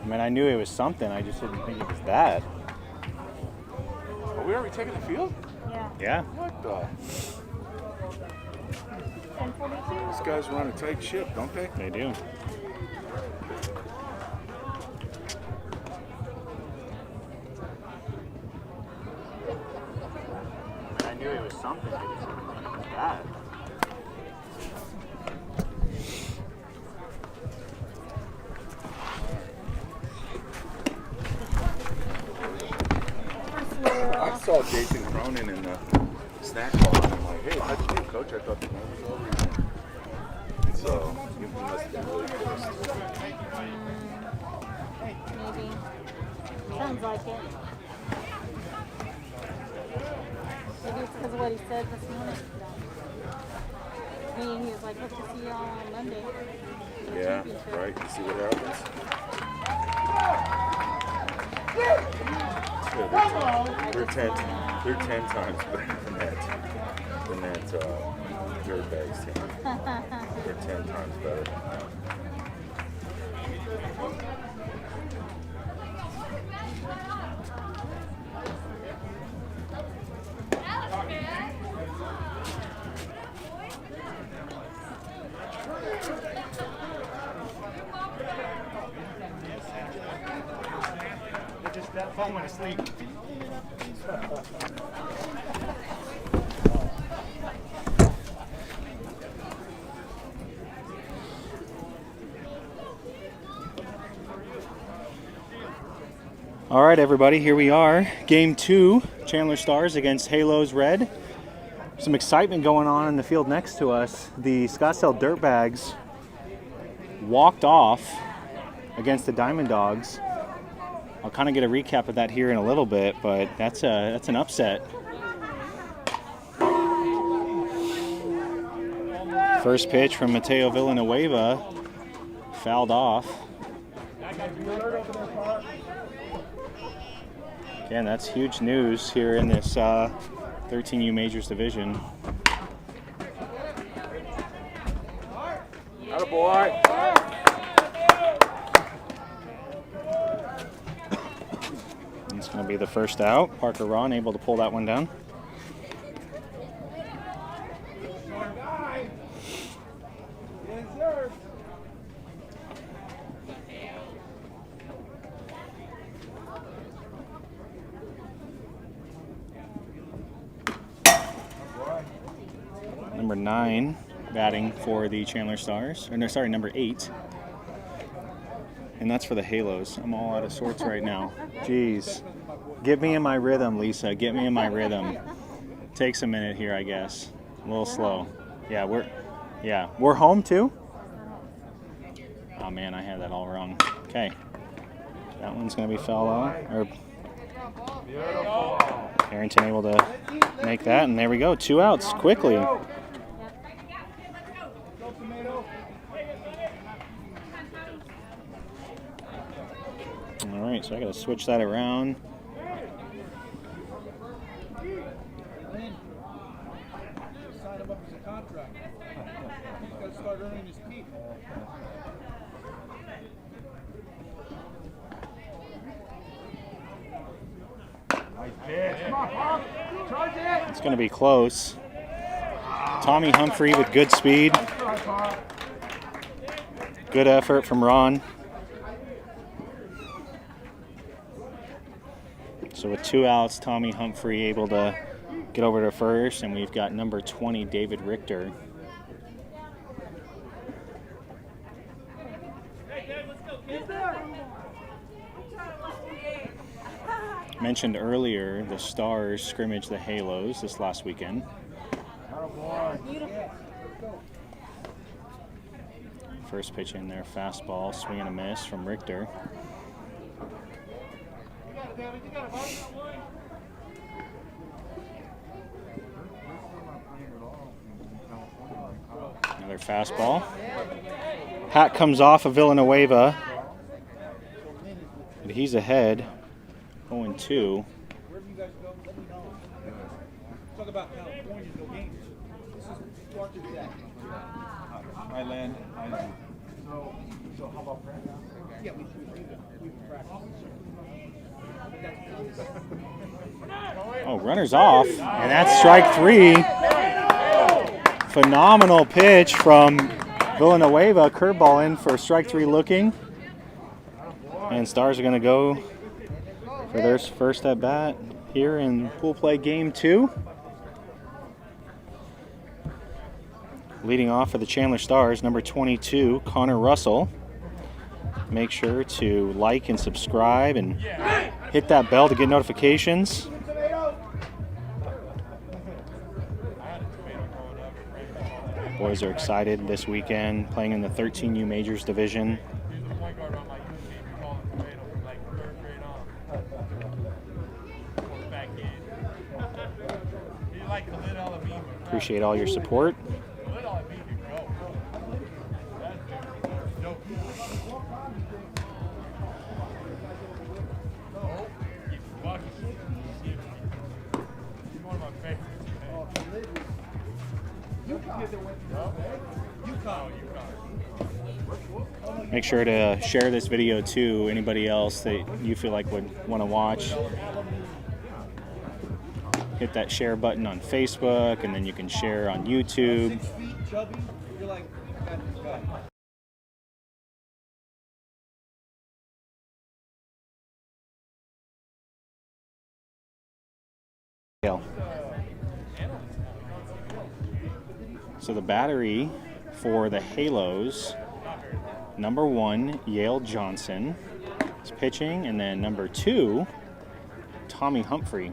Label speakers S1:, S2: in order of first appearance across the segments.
S1: I mean, I knew it was something. I just didn't think it was that.
S2: Are we already taking the field?
S3: Yeah.
S1: Yeah.
S2: What the?
S3: 10:42.
S2: These guys run a tight ship, don't they?
S1: They do. I knew it was something. I just didn't think it was that.
S2: I saw Jason Cronin in the snack bar, and I'm like, hey, how'd you do, Coach? I thought the game was over. So, you must be really pissed.
S3: Maybe. Sounds like it. Maybe it's because of what he said this morning. I mean, he was like, hope to see y'all on Monday.
S2: Yeah, right. You see what happens? Yeah, they're 10 times better than that dirtbags team. They're 10 times better.
S1: That phone went asleep. All right, everybody, here we are. Game 2, Chandler Stars against Halos Red. Some excitement going on in the field next to us. The Scottsdale Dirtbags walked off against the Diamond Dogs. I'll kind of get a recap of that here in a little bit, but that's an upset. First pitch from Mateo Villanueva, fouled off. Again, that's huge news here in this 13U Majors division.
S2: Attaboy.
S1: It's going to be the first out. Parker Ron able to pull that one down. Number 9 batting for the Chandler Stars. Or no, sorry, number 8. And that's for the Halos. I'm all out of sorts right now. Jeez. Get me in my rhythm, Lisa. Get me in my rhythm. Takes a minute here, I guess. A little slow. Yeah, we're home too? Oh man, I had that all wrong. Okay. That one's gonna be foul out. Harrington able to make that, and there we go. 2 outs quickly. All right, so I got to switch that around. It's going to be close. Tommy Humphrey with good speed. Good effort from Ron. So with 2 outs, Tommy Humphrey able to get over to first, and we've got number 20, David Richter. Mentioned earlier, the Stars scrimmaged the Halos this last weekend. First pitch in there, fastball, swing and a miss from Richter. Another fastball. Hat comes off of Villanueva. But he's ahead, 0-2.
S4: Wherever you guys go, let me know. Talk about California, no games. This is Arthur Jack. Hi, Len. So, So how about practice? Yeah, we practice.
S1: Oh, runner's off, and that's strike 3. Phenomenal pitch from Villanueva. Curveball in for strike 3 looking. And Stars are going to go for their first at bat here in pool play game 2. Leading off for the Chandler Stars, number 22, Connor Russell. Make sure to like and subscribe and hit that bell to get notifications. Boys are excited this weekend, playing in the 13U Majors division. Appreciate all your support. Make sure to share this video to anybody else that you feel like would want to watch. Hit that share button on Facebook, and then you can share on YouTube.
S4: 6 feet, chubby. You're like, I got this guy.
S1: So the battery for the Halos, number 1, Yale Johnson is pitching, and then number 2, Tommy Humphrey.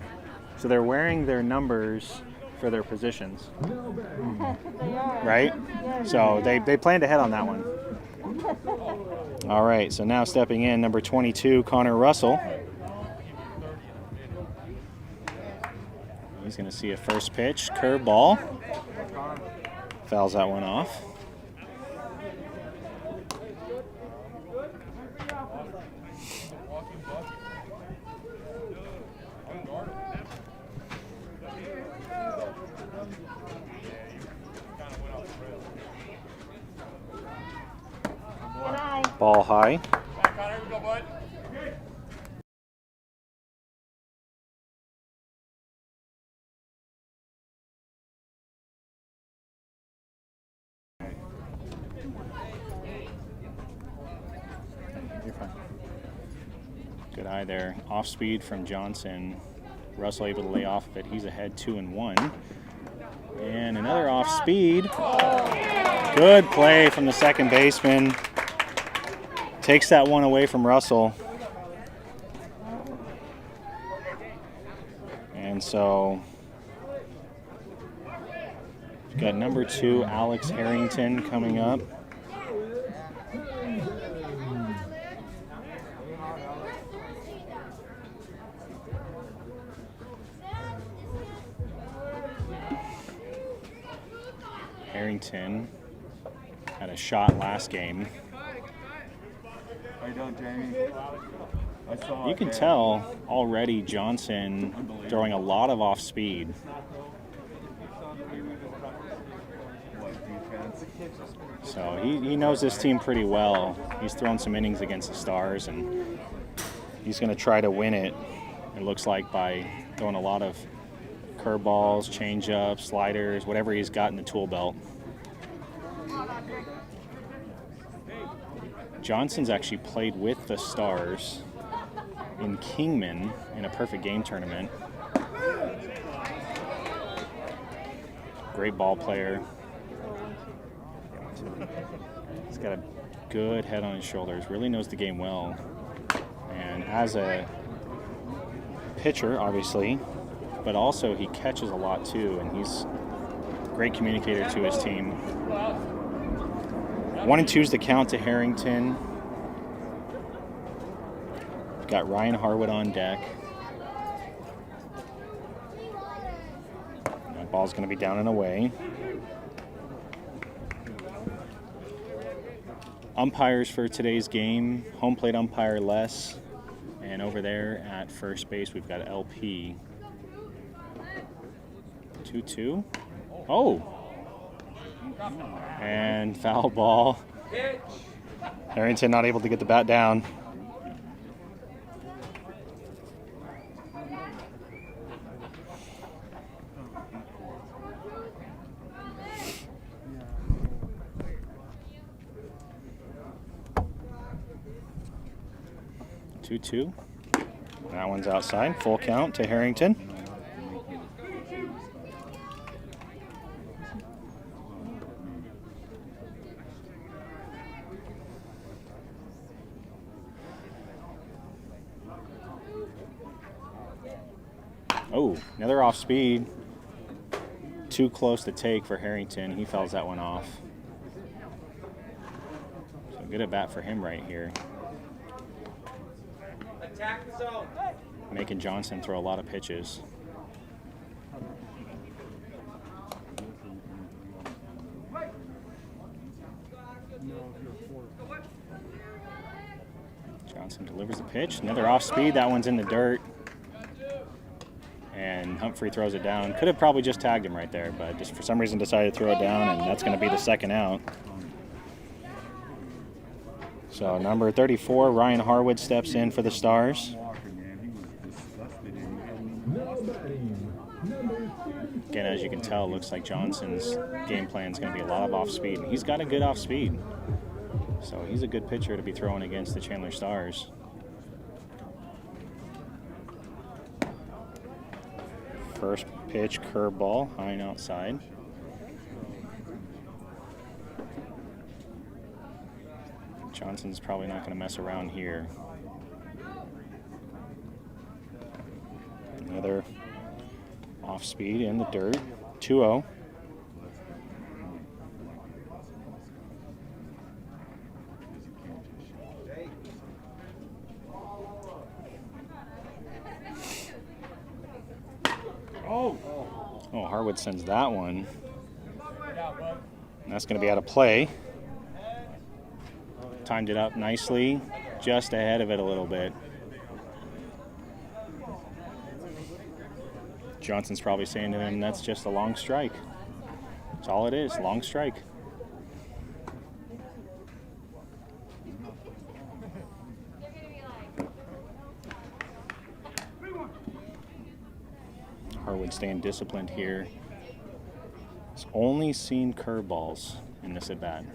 S1: So they're wearing their numbers for their positions.
S3: They are.
S1: Right? So they planned ahead on that one. All right, so now stepping in, number 22, Connor Russell. He's going to see a first pitch, curveball. Fouls that one off. Ball high. You're fine. Good eye there. Off speed from Johnson. Russell able to lay off of it. He's ahead 2-1. And another off speed. Good play from the second baseman. Takes that one away from Russell. And so we've got number 2, Alex Harrington, coming up. Harrington had a shot last game.
S2: How you doing, Jamie? I saw
S1: You can tell already Johnson throwing a lot of off speed. So he knows this team pretty well. He's thrown some innings against the Stars, and he's going to try to win it, it looks like, by throwing a lot of curveballs, changeups, sliders, whatever he's got in the tool belt. Johnson's actually played with the Stars in Kingman in a perfect game tournament. Great ball player. He's got a good head on his shoulders, really knows the game well. And as a pitcher, obviously, but also he catches a lot too, and he's a great communicator to his team. 1-2 is the count to Harrington. We've got Ryan Harwood on deck. That ball's going to be down and away. Umpires for today's game, home plate umpire Les, and over there at first base we've got LP. 2-2. Oh! And foul ball. Harrington not able to get the bat down. Two. That one's outside. Full count to Harrington. Oh, another off speed. Too close to take for Harrington. He fouls that one off. So good at bat for him right here.
S4: Attack the zone.
S1: Making Johnson throw a lot of pitches. Johnson delivers the pitch. Another off speed. That one's in the dirt. And Humphrey throws it down. Could have probably just tagged him right there, but just for some reason decided to throw it down, and that's going to be the second out. So number 34, Ryan Harwood, steps in for the Stars. Again, as you can tell, it looks like Johnson's game plan is going to be a lot of off speed. And he's got a good off speed. So he's a good pitcher to be throwing against the Chandler Stars. First pitch, curveball, high and outside. Johnson's probably not going to mess around here. Another off speed in the dirt. 2-0. Oh, Harwood sends that one. And that's going to be out of play. Timed it up nicely, just ahead of it a little bit. Johnson's probably saying to him, that's just a long strike. That's all it is, long strike. Harwood staying disciplined here. He's only seen curveballs in this at-bat.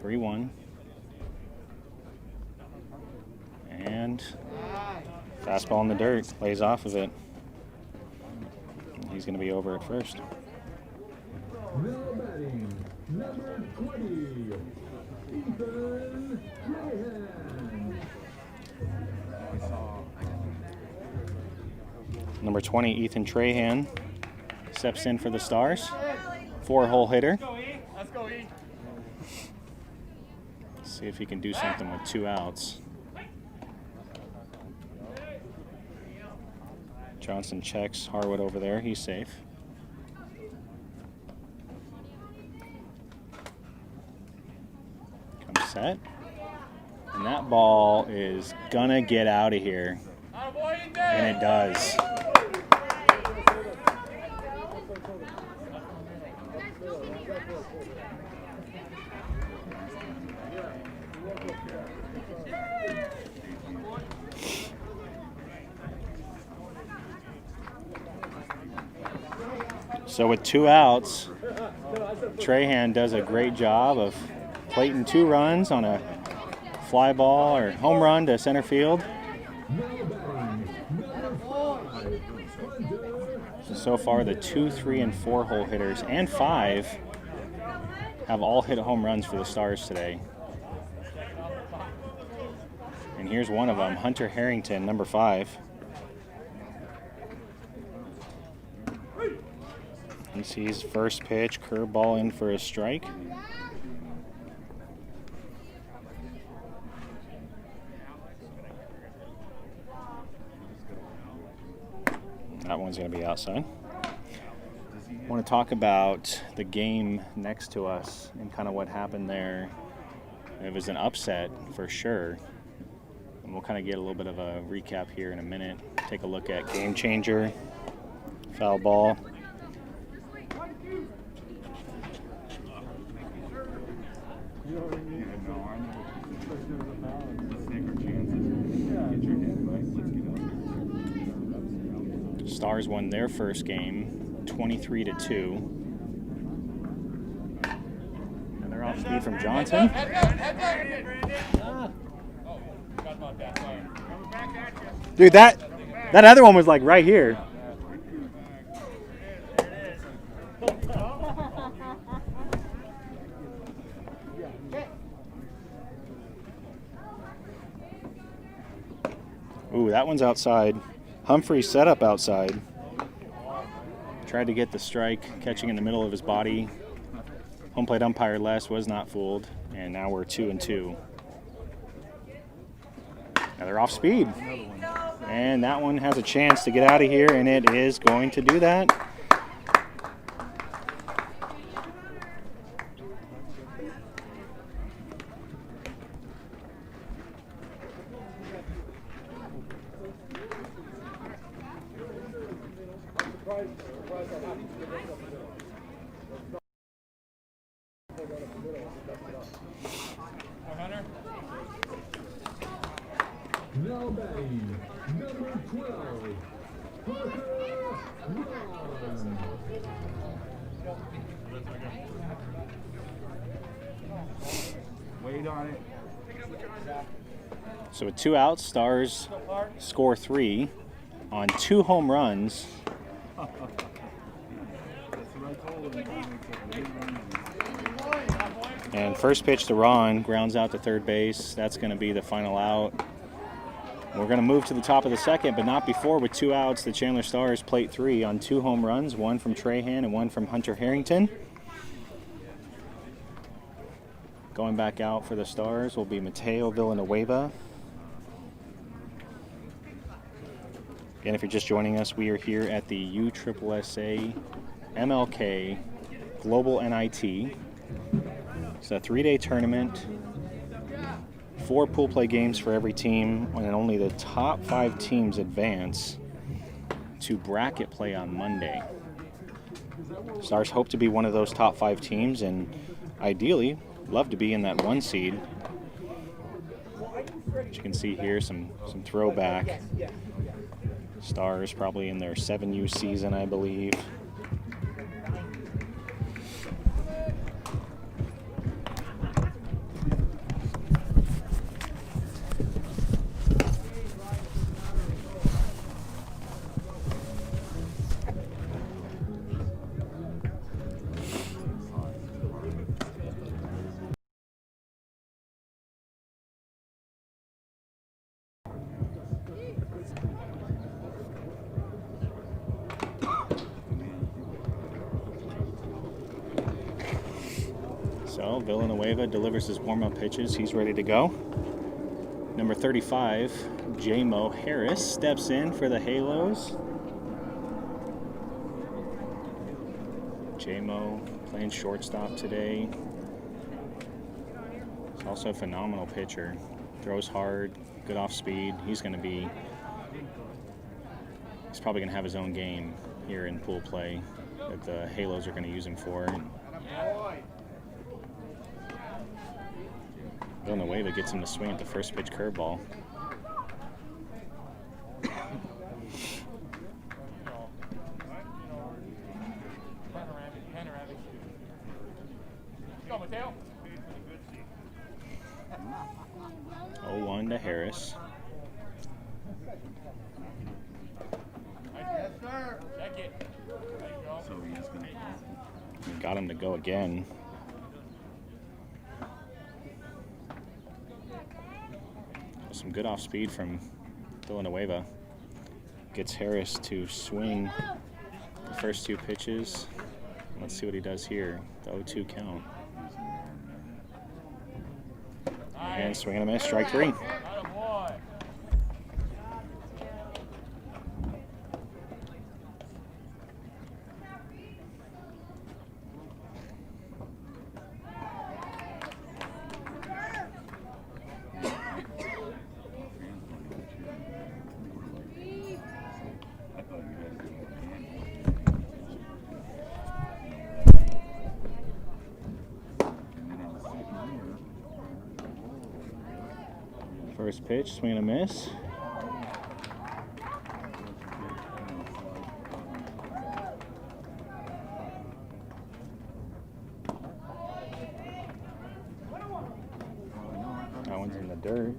S1: 3-1. And fastball in the dirt, lays off of it. He's going to be over at first.
S5: Now batting, number 20, Ethan Trahan.
S1: Number 20, Ethan Trahan, steps in for the Stars. 4-hole hitter.
S4: Let's go, E.
S1: See if he can do something with 2 outs. Johnson checks Harwood over there. He's safe. Comes set. And that ball is gonna get out of here. And it does. So with 2 outs, Trahan does a great job of plating 2 runs on a fly ball or home run to center field. So far, the 2, 3, and 4-hole hitters and 5 have all hit home runs for the Stars today. And here's one of them, Hunter Harrington, number 5. He sees first pitch, curveball in for a strike. That one's going to be outside. I want to talk about the game next to us and kind of what happened there. It was an upset for sure. And we'll kind of get a little bit of a recap here in a minute. Take a look at game changer, foul ball. Stars won their first game, 23-2. Another off speed from Johnson. Dude, that other one was like right here. Ooh, that one's outside. Humphrey set up outside. Tried to get the strike, catching in the middle of his body. Home plate umpire Les was not fooled, and now we're 2-2. Another off speed. And that one has a chance to get out of here, and it is going to do that.
S5: Now batting, number 12, Parker Ron.
S2: Wait on it.
S1: So with 2 outs, Stars score 3 on 2 home runs. And first pitch to Ron, grounds out to third base. That's going to be the final out. We're going to move to the top of the second, but not before. With 2 outs, the Chandler Stars plate 3 on 2 home runs, one from Trahan and one from Hunter Harrington. Going back out for the Stars will be Mateo Villanueva. Again, if you're just joining us, we are here at the USSSA MLK Global NIT. It's a 3-day tournament, 4 pool play games for every team, and only the top 5 teams advance to bracket play on Monday. Stars hope to be one of those top 5 teams, and ideally love to be in that 1 seed. As you can see here, some throwback. Stars probably in their 7U season, I believe. So Villanueva delivers his warm-up pitches. He's ready to go. Number 35, J-Mo Harris, steps in for the Halos. J-Mo playing shortstop today. He's also a phenomenal pitcher. Throws hard, good off speed. He's probably going to have his own game here in pool play that the Halos are going to use him for. Villanueva gets him to swing at the first pitch curveball. Oh, 1 to Harris.
S4: Yes, sir. Check it.
S2: So he's going to
S1: Got him to go again. Some good off speed from Villanueva. Gets Harris to swing the first 2 pitches. Let's see what he does here. The 0-2 count. And swing and a miss, strike 3. First pitch, swing and a miss. one's in the dirt.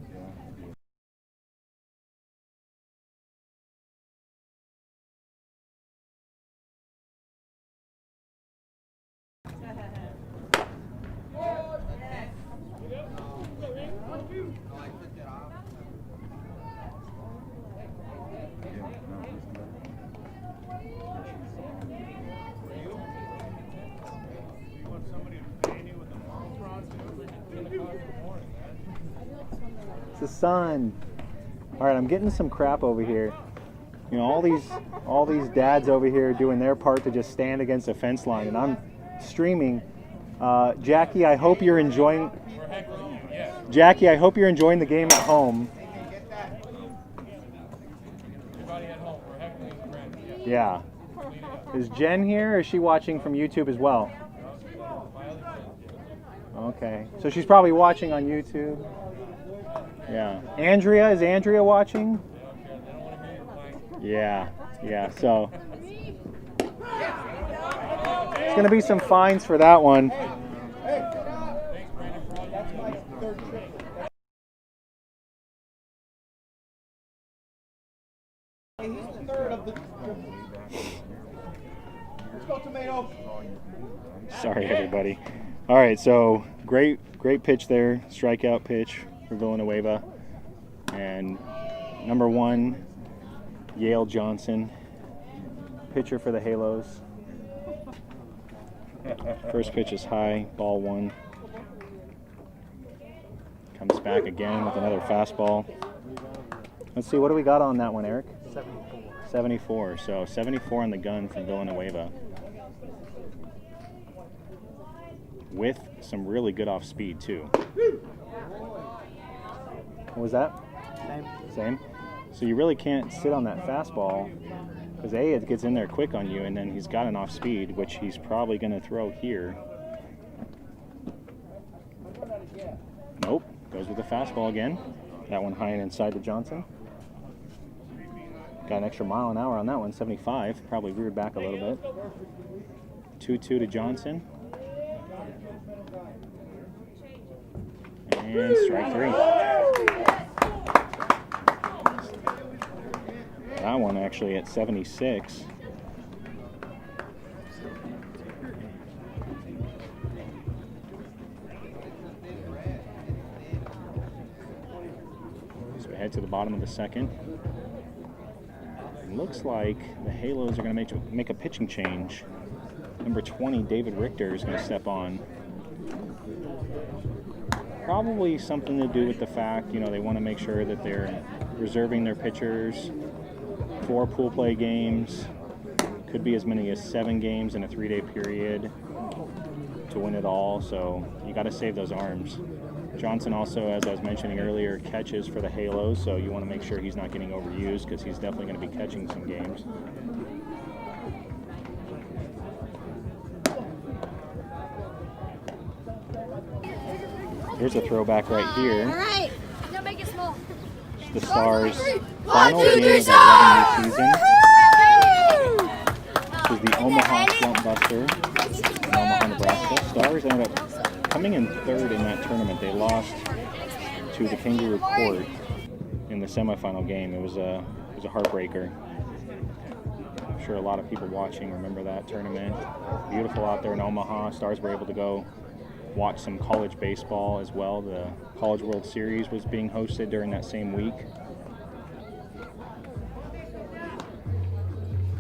S1: It's the sun. All right, I'm getting some crap over here. You know, all these dads over here doing their part to just stand against a fence line, and I'm streaming. Jackie, I hope you're enjoying. Jackie, I hope you're enjoying the game at home. Yeah. Is Jen here, or is she watching from YouTube as well? Okay, so she's probably watching on YouTube. Yeah. Andrea, is Andrea watching? Yeah, so it's going to be some fines for that one. Sorry, everybody. All right, so great pitch there, strikeout pitch for Villanueva, and number 1, Yale Johnson, pitcher for the Halos. First pitch is high, ball 1. Comes back again with another fastball. Let's see, what do we got on that one, Eric? 74. So 74 on the gun from Villanueva, with some really good off speed too. What was that? Same. So you really can't sit on that fastball, because A, it gets in there quick on you, and then he's got an off speed, which he's probably going to throw here. Nope, goes with the fastball again. That one high and inside to Johnson. Got an extra mile an hour on that one, 75. Probably reared back a little bit. 2-2 to Johnson. And strike 3. That one actually at 76. So we head to the bottom of the second. Looks like the Halos are going to make a pitching change. Number 20, David Richter, is going to step on. Probably something to do with the fact, you know, they want to make sure that they're reserving their pitchers for pool play games. Could be as many as 7 games in a 3-day period to win it all, so you got to save those arms. Johnson also, as I was mentioning earlier, catches for the Halos, so you want to make sure he's not getting overused, because he's definitely going to be catching some games. Here's a throwback right here.
S6: All right. Now make it small.
S1: The Stars' final game of the 11-year season. This is the Omaha Swamp Buster in Omaha, Nebraska. Stars ended up coming in 3rd in that tournament. They lost to the Kangaroo Court in the semifinal game. It was a heartbreaker. I'm sure a lot of people watching remember that tournament. Beautiful out there in Omaha. Stars were able to go watch some college baseball as well. The College World Series was being hosted during that same week.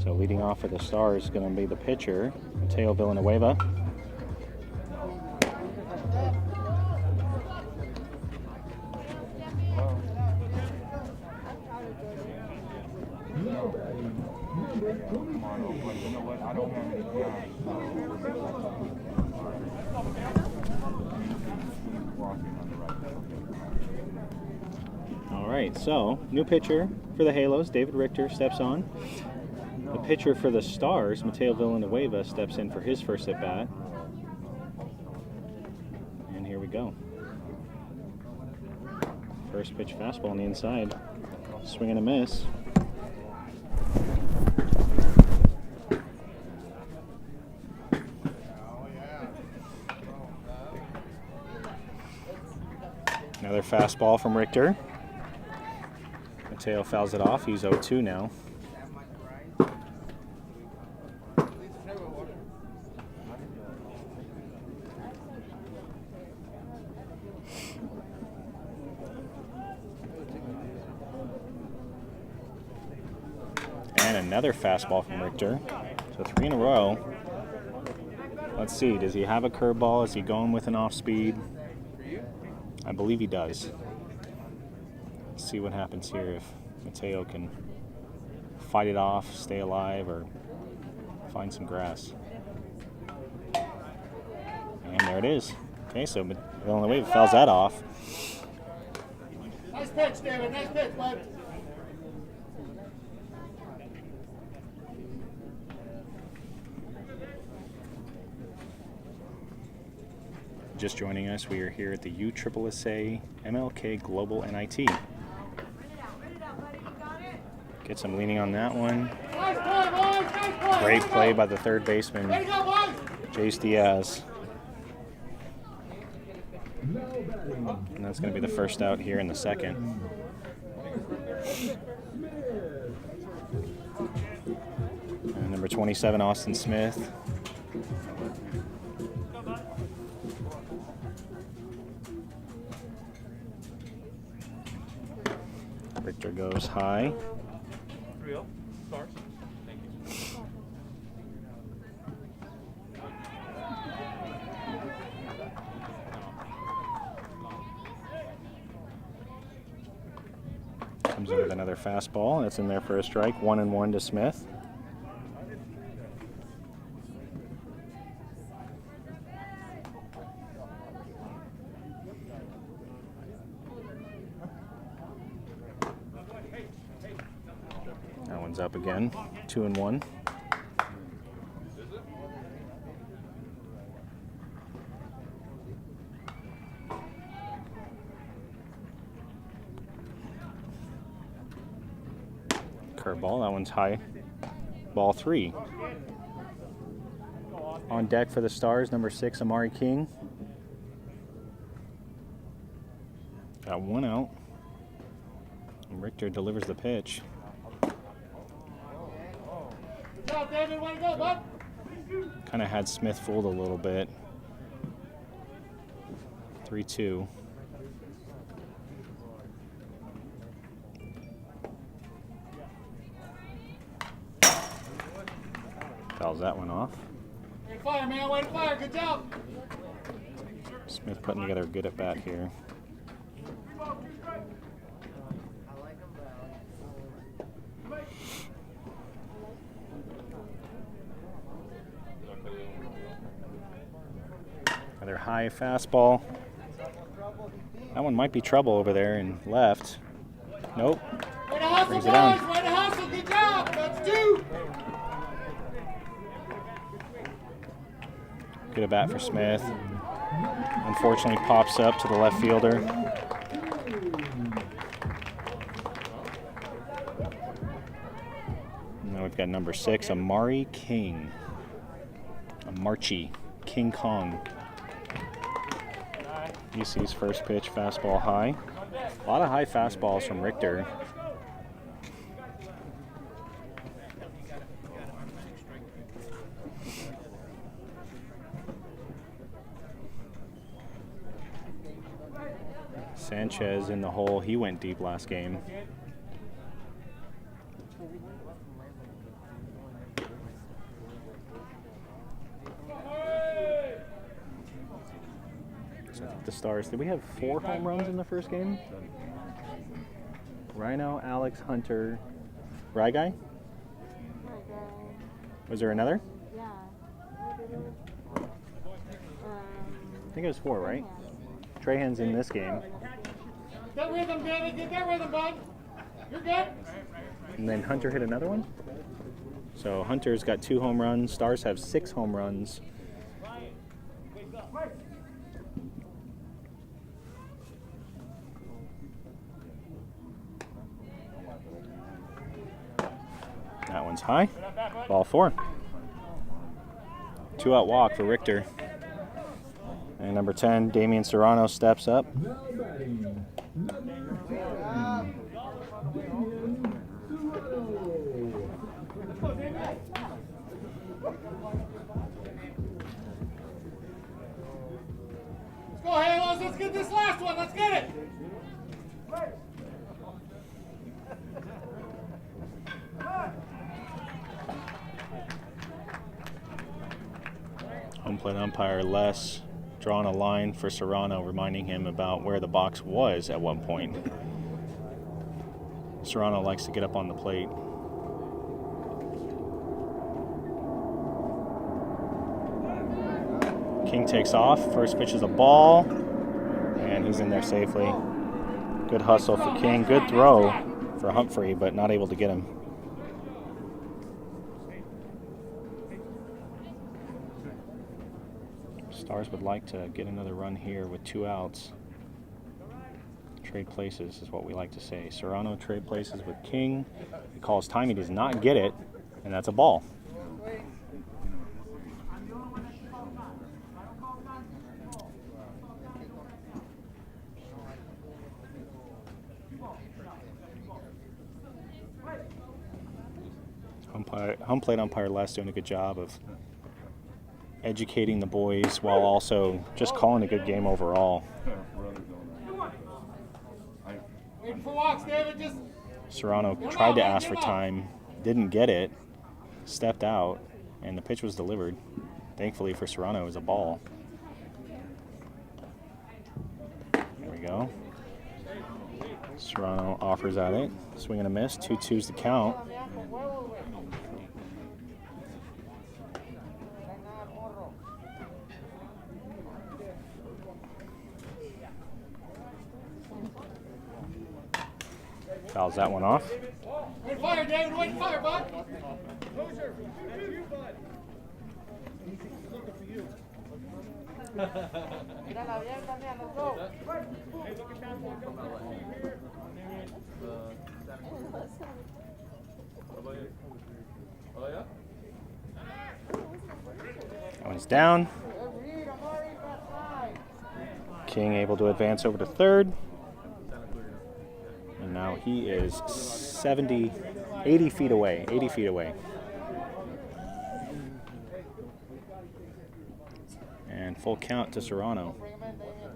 S1: So leading off for the Stars is going to be the pitcher, Mateo Villanueva. All right, so new pitcher for the Halos, David Richter, steps on. The pitcher for the Stars, Mateo Villanueva, steps in for his first at bat. And here we go. First pitch fastball on the inside. Swing and a miss. Another fastball from Richter. Mateo fouls it off. He's 0-2 now. And another fastball from Richter. So 3 in a row. Let's see, does he have a curveball? Is he going with an off speed? I believe he does. Let's see what happens here if Mateo can fight it off, stay alive, or find some grass. And there it is. Okay, so Villanueva fouls that off.
S4: Nice pitch, David. Nice pitch, bud.
S1: Just joining us, we are here at the USSSA MLK Global NIT. Get some leaning on that one. Great play by the third baseman, Jace Diaz. And that's going to be the first out here in the second. And number 27, Austin Smith. Richter goes high.
S2: 3-0. Stars. Thank you.
S1: Comes in with another fastball. That's in there for a strike. 1-1 to Smith. That one's up again. 2-1. Curveball, that one's high. Ball 3. On deck for the Stars, number 6, Amari King. Got one out. And Richter delivers the pitch.
S4: David, way to go, bud.
S1: Kind of had Smith fooled a little bit. 3-2. Fouls that one off.
S4: Way to fire, man. Way to fire. Good job.
S1: Smith putting together a good at bat here. Another high fastball. That one might be trouble over there and left. Nope.
S4: Way to hustle,
S1: Brings
S4: boys.
S1: it down.
S4: Way to hustle. Good job. That's 2.
S1: Good at bat for Smith. Unfortunately pops up to the left fielder. Now we've got number 6, Amari King. Amarchi. King Kong. UC's first pitch, fastball high. A lot of high fastballs from Richter. Sanchez in the hole. He went deep last game. So I think the Stars, did we have 4 home runs in the first game? Rhino, Alex, Hunter, Rye Guy? Was there another?
S3: Yeah.
S1: I think it was 4, right? Trahan's in this game.
S4: Get rhythm, David. Get that rhythm, bud. You're good.
S1: And then Hunter hit another one. So Hunter's got 2 home runs. Stars have 6 home runs. That one's high. Ball 4. 2-out walk for Richter. And number 10, Damian Serrano steps up.
S5: Now batting,
S4: Let's go, Halos. Let's get this last one. Let's get it.
S1: Home plate umpire Les drawing a line for Serrano, reminding him about where the box was at one point. Serrano likes to get up on the plate. King takes off. First pitch is a ball, and he's in there safely. Good hustle for King. Good throw for Humphrey, but not able to get him. Stars would like to get another run here with 2 outs. Trade places is what we like to say. Serrano trade places with King. He calls time. He does not get it, and that's a ball. Home plate umpire Les doing a good job of educating the boys while also just calling a good game overall. Serrano tried to ask for time, didn't get it, stepped out, and the pitch was delivered. Thankfully for Serrano, it was a ball. There we go. Serrano offers at it. Swing and a miss. 2-2's the count. Fouls that one off.
S4: Wait fire, David. Wait fire, bud. Closer. Looking for you. Hey, look at that one.
S1: That one's down. King able to advance over to third. And now he is 80 feet away. And full count to Serrano.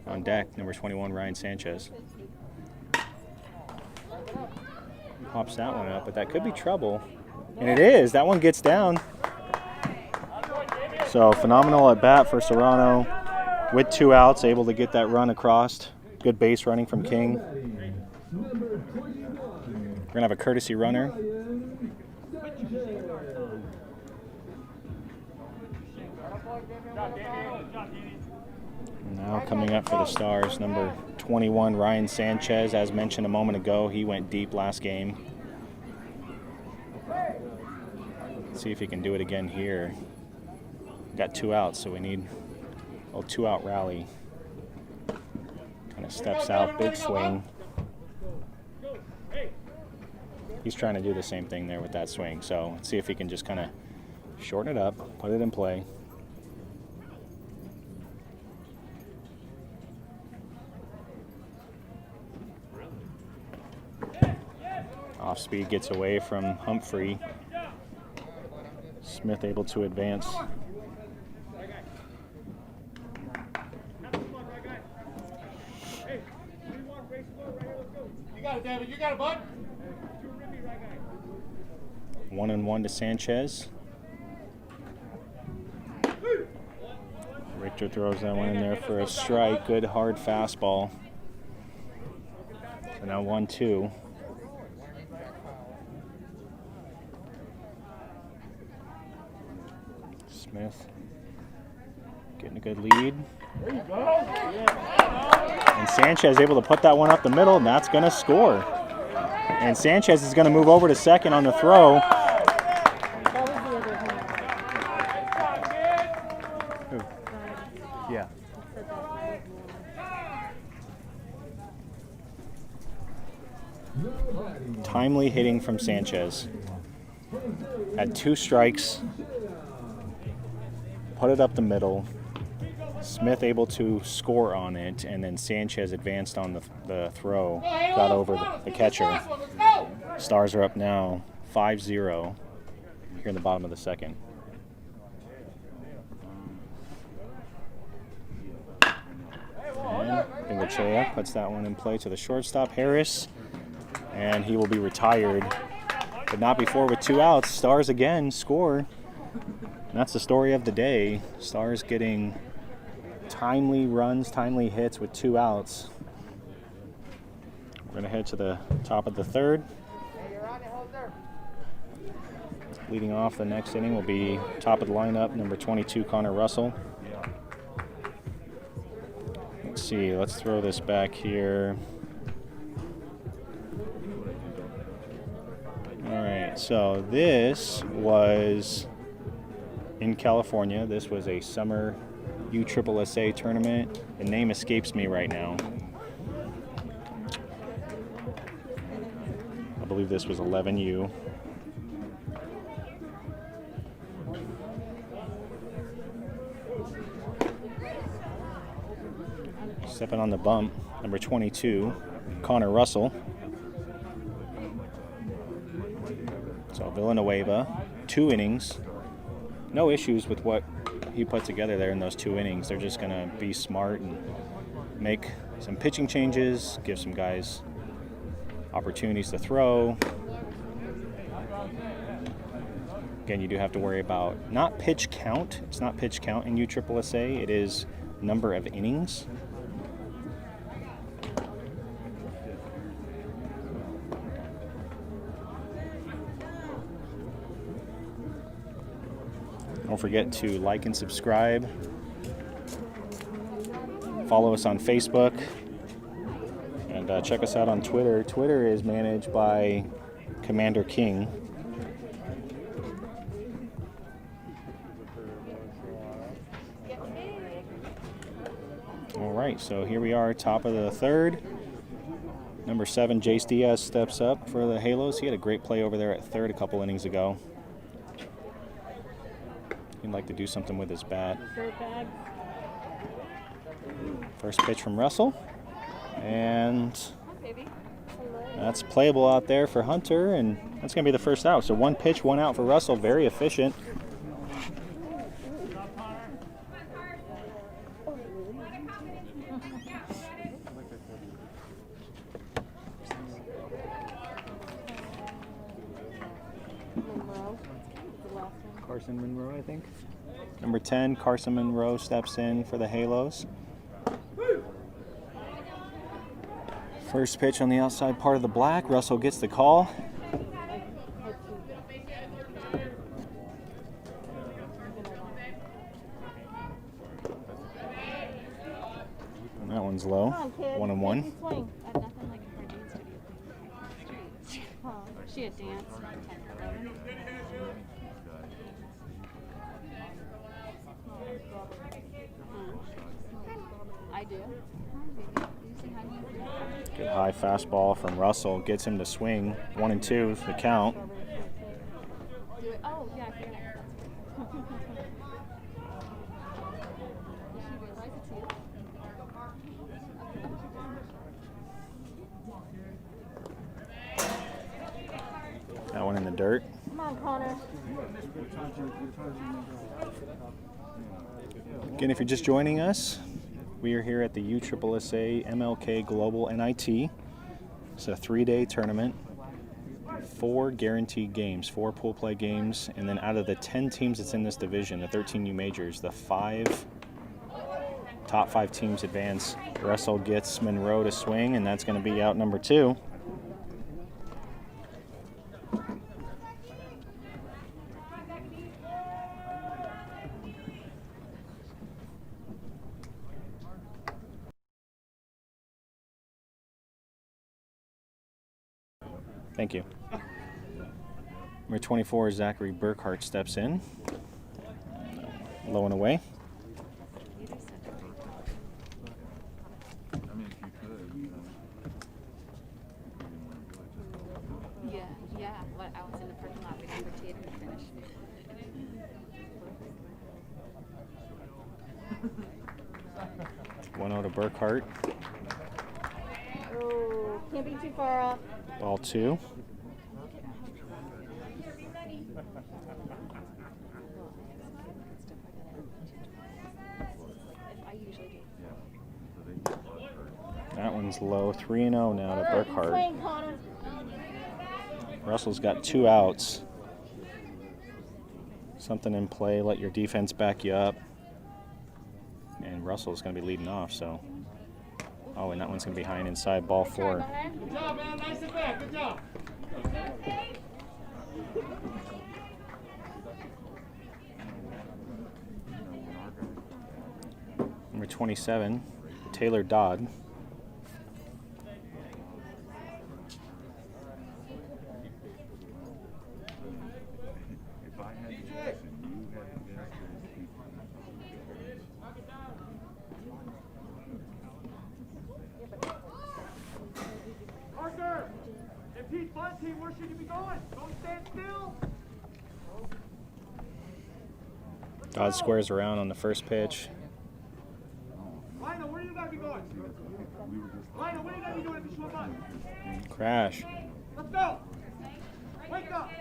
S1: On deck, number 21, Ryan Sanchez. Pops that one up, but that could be trouble. And it is. That one gets down. So phenomenal at bat for Serrano. With 2 outs, able to get that run across. Good base running from King. We're going to have a courtesy runner. Now coming up for the Stars, number 21, Ryan Sanchez. As mentioned a moment ago, he went deep last game. Let's see if he can do it again here. Got 2 outs, so we need a 2-out rally. Kind of steps out, big swing. He's trying to do the same thing there with that swing. So let's see if he can just kind of shorten it up, put it in play. Off speed gets away from Humphrey. Smith able to advance.
S4: You got it, David. You got it, bud.
S1: 1-1 to Sanchez. Richter throws that one in there for a strike. Good hard fastball. So now 1-2. Smith getting a good lead. And Sanchez able to put that one up the middle, and that's going to score. And Sanchez is going to move over to second on the throw. Yeah. Timely hitting from Sanchez. Had 2 strikes. Put it up the middle. Smith able to score on it, and then Sanchez advanced on the throw, got over the catcher. Stars are up now 5-0 here in the bottom of the second. And Bengochea puts that one in play to the shortstop, Harris, and he will be retired. But not before with 2 outs. Stars again score. And that's the story of the day. Stars getting timely runs, timely hits with 2 outs. We're going to head to the top of the third. Leading off the next inning will be top of the lineup, number 22, Connor Russell. Let's see, let's throw this back here. All right, so this was in California. This was a summer USSSA tournament. The name escapes me right now. I believe this was 11U. Stepping on the bump, number 22, Connor Russell. So Villanueva, 2 innings. No issues with what he put together there in those 2 innings. They're just going to be smart and make some pitching changes, give some guys opportunities to throw. Again, you do have to worry about not pitch count. It's not pitch count in USSSA. It is number of innings. Don't forget to like and subscribe. Follow us on Facebook. And check us out on Twitter. Twitter is managed by Commander King. All right, so here we are, top of the third. Number 7, Jace Diaz steps up for the Halos. He had a great play over there at third a couple innings ago. He'd like to do something with his bat. First pitch from Russell. And that's playable out there for Hunter, and that's going to be the first out. So 1 pitch, 1 out for Russell. Very efficient. Carson Monroe, I think. Number 10, Carson Monroe steps in for the Halos. First pitch on the outside part of the black. Russell gets the call. And that one's low. 1-1.
S3: She had dance. I do.
S1: Good high fastball from Russell. Gets him to swing. 1-2 is the count.
S3: Oh, yeah, I forgot.
S1: That one in the dirt.
S3: Come on, Connor.
S1: Again, if you're just joining us, we are here at the USSSA MLK Global NIT. It's a 3-day tournament, 4 guaranteed games, 4 pool play games, and then out of the 10 teams that's in this division, the 13 U majors, the top 5 teams advance. Russell gets Monroe to swing, and that's going to be out number 2. Thank you. Number 24, Zachary Burkhart steps in. Low and away.
S3: Yeah. What? I was in the parking lot waiting for Tatum to finish.
S1: 1-0 to Burkhart.
S3: Oh, can't be too far off.
S1: Ball 2. That one's low. 3-0 now to Burkhart.
S3: Swing, Connor.
S1: Russell's got 2 outs. Something in play. Let your defense back you up. And Russell's going to be leading off, so. Oh, and that one's going to be high and inside. Ball 4.
S4: Good job, man. Nice and back. Good job.
S1: Number 27, Taylor Dodd.
S2: If I had the guess and you had the guess,
S4: Parker, if he's bunting, where should you be going? Don't stand still.
S1: Dodd squares around on the first pitch.
S4: Lionel, where you gotta be going? Lionel, what do you gotta be doing at the short button?
S1: Crash.
S4: Let's go. Wake up.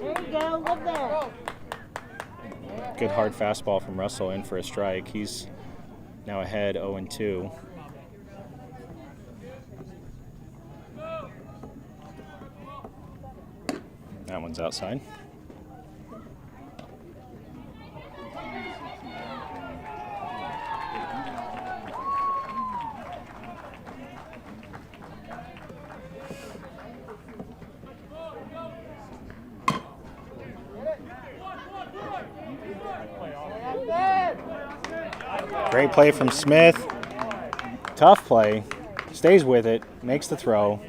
S3: There you go. Live there.
S1: Good hard fastball from Russell in for a strike. He's now ahead 0-2. That one's outside. Great play from Smith. Tough play. Stays with it. Makes the throw.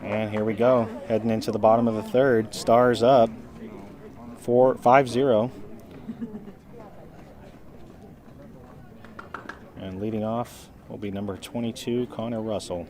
S1: And here we go. Heading into the bottom of the third. Stars up. 5-0. And leading off will be number 22, Connor Russell.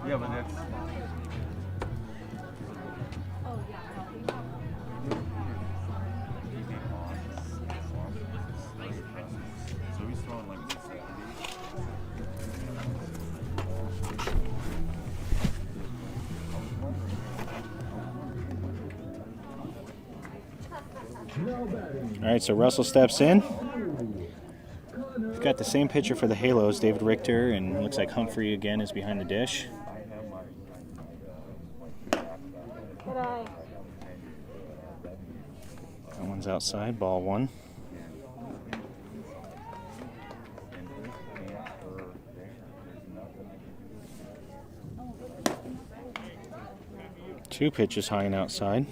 S2: Yeah, but that's. So he's throwing like this.
S1: All right, so Russell steps in. We've got the same pitcher for the Halos, David Richter, and it looks like Humphrey again is behind the dish.
S3: Good eye.
S1: That one's outside, ball 1. Two pitches high and outside.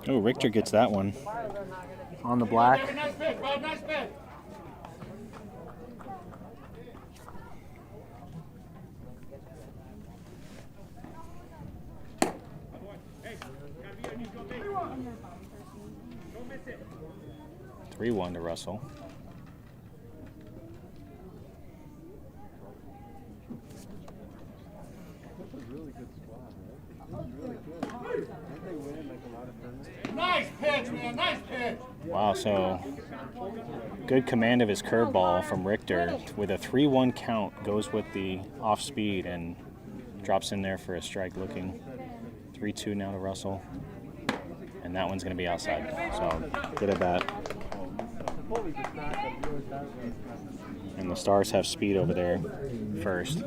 S1: Oh, Richter gets that one on the black.
S4: Nice pitch, Bob. Nice pitch. Hey, gotta be on you. Go big.
S1: 3-1 to Russell.
S4: Nice pitch, man. Nice pitch.
S1: Wow, so good command of his curveball from Richter with a 3-1 count, goes with the off speed and drops in there for a strike looking. 3-2 now to Russell. And that one's going to be outside. So good at bat. And the Stars have speed over there first.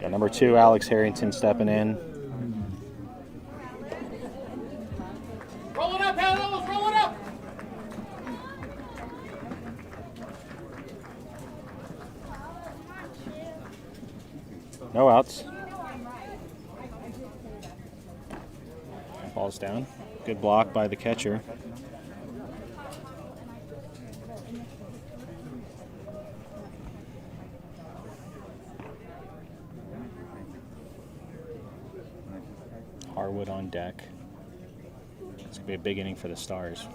S1: Got number 2, Alex Harrington, stepping in.
S4: Roll it up, Halos, roll it up!
S1: No outs. Ball's down. Good block by the catcher. Harwood on deck. It's going to be a big inning for the Stars.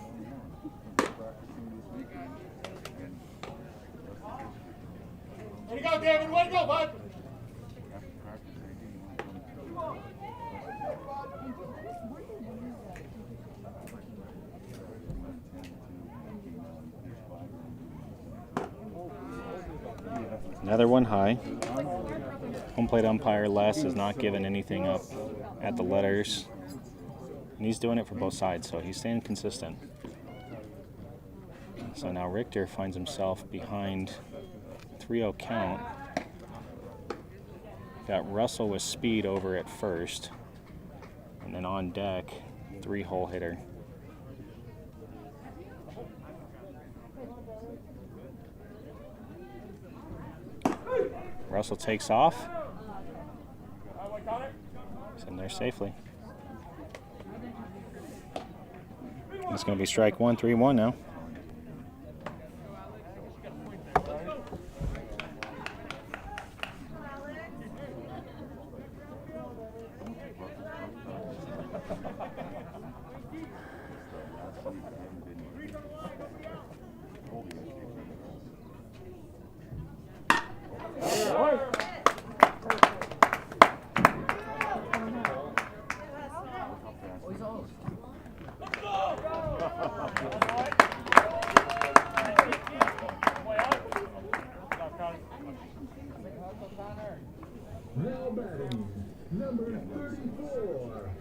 S4: Way to go, David, way to go, bud!
S1: Another one high. Home plate umpire Les is not giving anything up at the letters. And he's doing it for both sides, so he's staying consistent. So now Richter finds himself behind 3-0 count. Got Russell with speed over at first. And then on deck, 3-hole hitter. Russell takes off. He's in there safely. It's going to be strike 1, 3-1 now.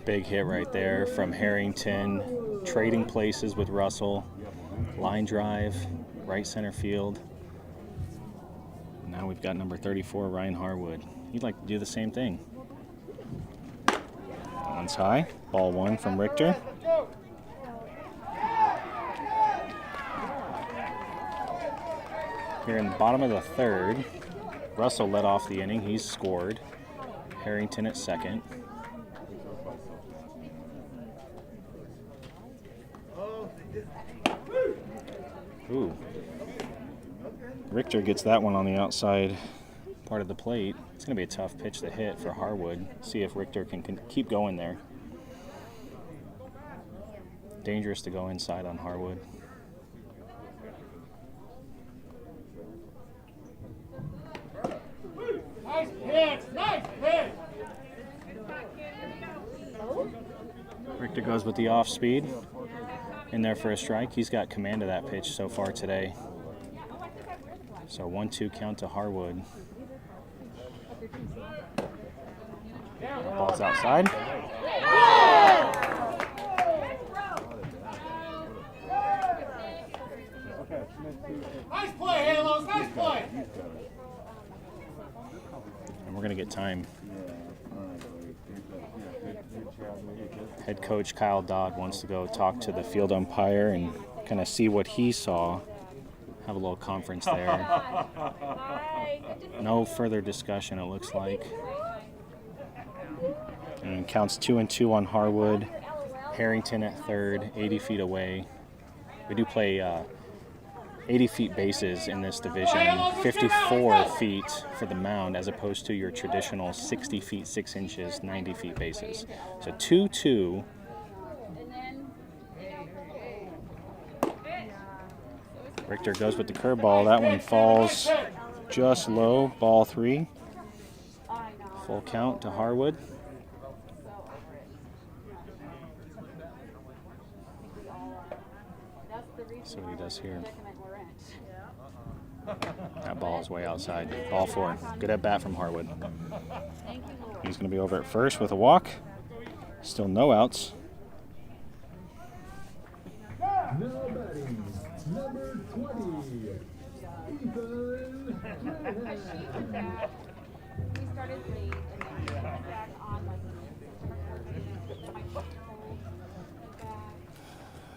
S1: Big hit right there from Harrington, trading places with Russell. Line drive, right center field. Now we've got number 34, Ryan Harwood. He'd like to do the same thing. One's high, ball 1 from Richter. Here in the bottom of the 3rd, Russell led off the inning. He's scored. Harrington at second. Ooh. Richter gets that one on the outside part of the plate. It's going to be a tough pitch to hit for Harwood. See if Richter can keep going there. Dangerous to go inside on Harwood.
S4: Nice pitch, nice pitch!
S1: Richter goes with the off speed. In there for a strike. He's got command of that pitch so far today. So 1-2 count to Harwood. Ball's outside.
S4: Nice play, Halos, nice play!
S1: And we're going to get time. Head coach Kyle Dodd wants to go talk to the field umpire and kind of see what he saw. Have a little conference there. No further discussion, it looks like. And counts 2-2 on Harwood. Harrington at third, 80 feet away. We do play 80 feet bases in this division, 54 feet for the mound as opposed to your traditional 60 feet 6 inches, 90 feet bases. So 2-2. Richter goes with the curveball. That one falls just low, ball 3. Full count to Harwood. See what he does here. That ball is way outside. Ball 4. Good at bat from Harwood. He's going to be over at first with a walk. Still no outs.
S5: Now batting, number 20, Ethan
S3: started late and then we went back on like my back.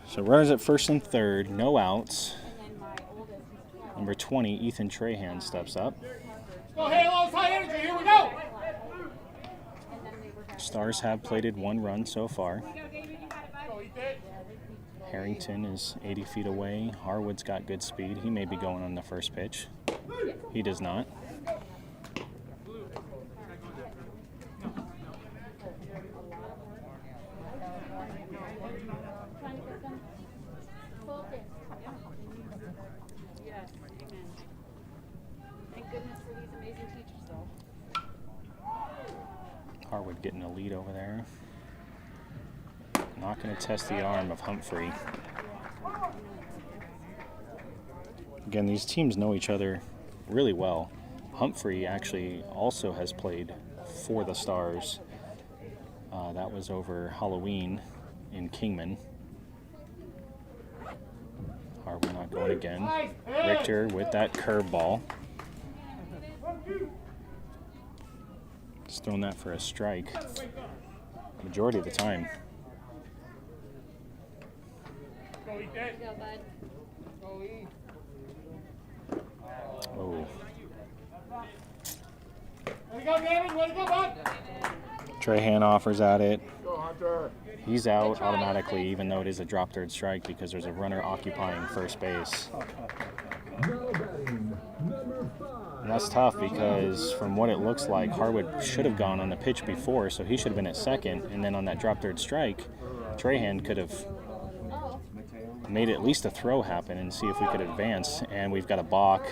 S1: So runners at first and third, no outs.
S3: And then my oldest is 12.
S1: Number 20, Ethan Trahan steps up.
S4: Go Halos, high energy, here we go!
S3: And then they were back.
S1: Stars have plated 1 run so far.
S4: Go, Ethan.
S1: Harrington is 80 feet away. Harwood's got good speed. He may be going on the first pitch. He does not.
S3: Trying to get them focused. Yes, amen. Thank goodness for these amazing teachers, though.
S1: Harwood getting a lead over there. Not going to test the arm of Humphrey. Again, these teams know each other really well. Humphrey actually also has played for the Stars. That was over Halloween in Kingman. Harwood not going again. Richter with that curveball. Just throwing that for a strike. Majority of the time.
S4: Go, Ethan.
S3: Go, bud.
S4: Go, E.
S1: Oh,
S4: Way to go, David, way to go, bud!
S1: Trahan offers at it.
S2: Go, Hunter.
S1: He's out automatically, even though it is a drop third strike because there's a runner occupying first base.
S5: Now batting, number 5.
S1: And that's tough because from what it looks like, Harwood should have gone on the pitch before, so he should have been at second. And then on that drop third strike, Trahan could have made at least a throw happen and see if we could advance. And we've got a balk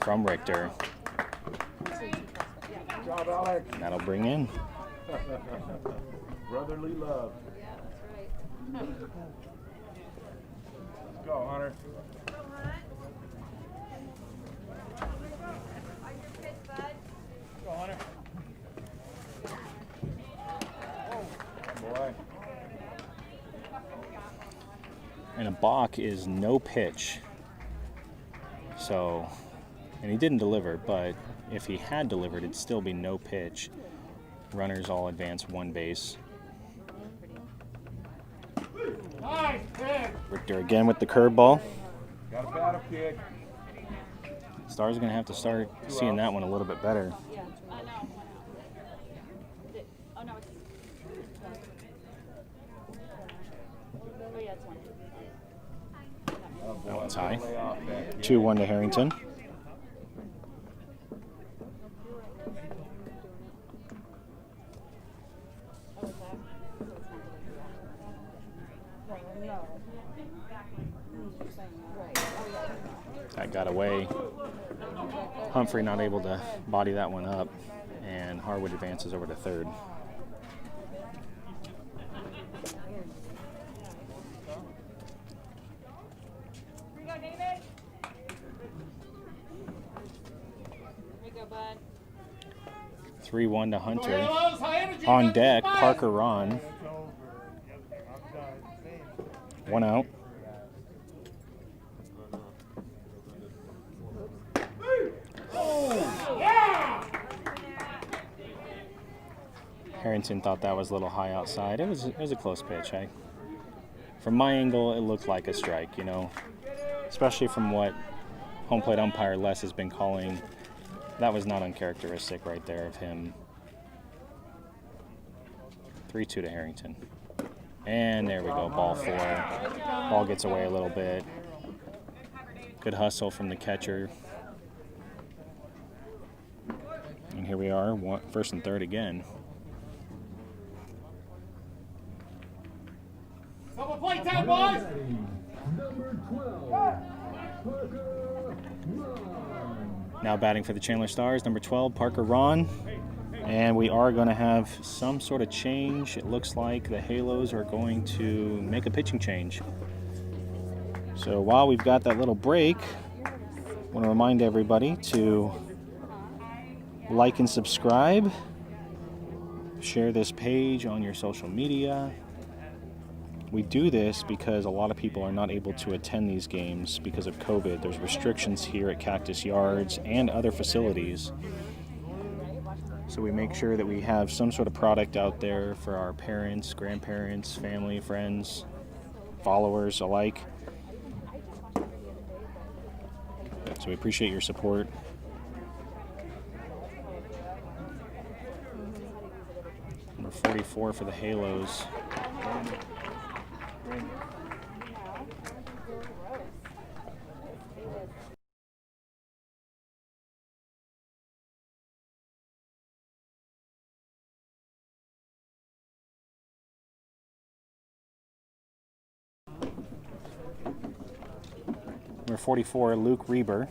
S1: from Richter.
S2: Good job, Alex.
S1: And that'll bring in.
S2: Brotherly love.
S3: Yeah, that's right.
S2: Go, Hunter.
S4: Go, Hunter.
S2: Boy.
S1: And a balk is no pitch. So, and he didn't deliver, but if he had delivered, it'd still be no pitch. Runners all advance 1 base.
S4: Nice, man.
S1: Richter again with the curveball.
S2: Got a battle kick.
S1: Stars are going to have to start seeing that one a little bit better.
S3: Yeah, I know. Oh, no, it's oh, yeah, it's one.
S1: That one's high.
S2: Lay off that.
S1: 2-1 to Harrington.
S3: Oh, it's that? No.
S1: That got away. Humphrey not able to body that one up, and Harwood advances over to third.
S3: Here you go, David. Here you go, bud.
S1: 3-1 to
S4: Go,
S1: Hunter.
S4: Halos, high energy.
S1: On
S4: Got
S1: deck,
S4: this, bud.
S1: Parker Ron. 1 out.
S4: Yeah!
S1: Harrington thought that was a little high outside. It was a close pitch. From my angle, it looked like a strike, you know, especially from what home plate umpire Les has been calling. That was not uncharacteristic right there of him. 3-2 to Harrington. And there we go, ball 4. Ball gets away a little bit. Good hustle from the catcher. And here we are, first and third again.
S4: Double play time, boys!
S5: Number 12, Parker Ron.
S1: Now batting for the Chandler Stars, number 12, Parker Ron. And we are going to have some sort of change. It looks like the Halos are going to make a pitching change. So while we've got that little break, I want to remind everybody to like and subscribe. Share this page on your social media. We do this because a lot of people are not able to attend these games because of COVID. There's restrictions here at Cactus Yards and other facilities. So we make sure that we have some sort of product out there for our parents, grandparents, family, friends, followers alike. So we appreciate your support. Number 44 for the Halos. Number 44, Luke Reber.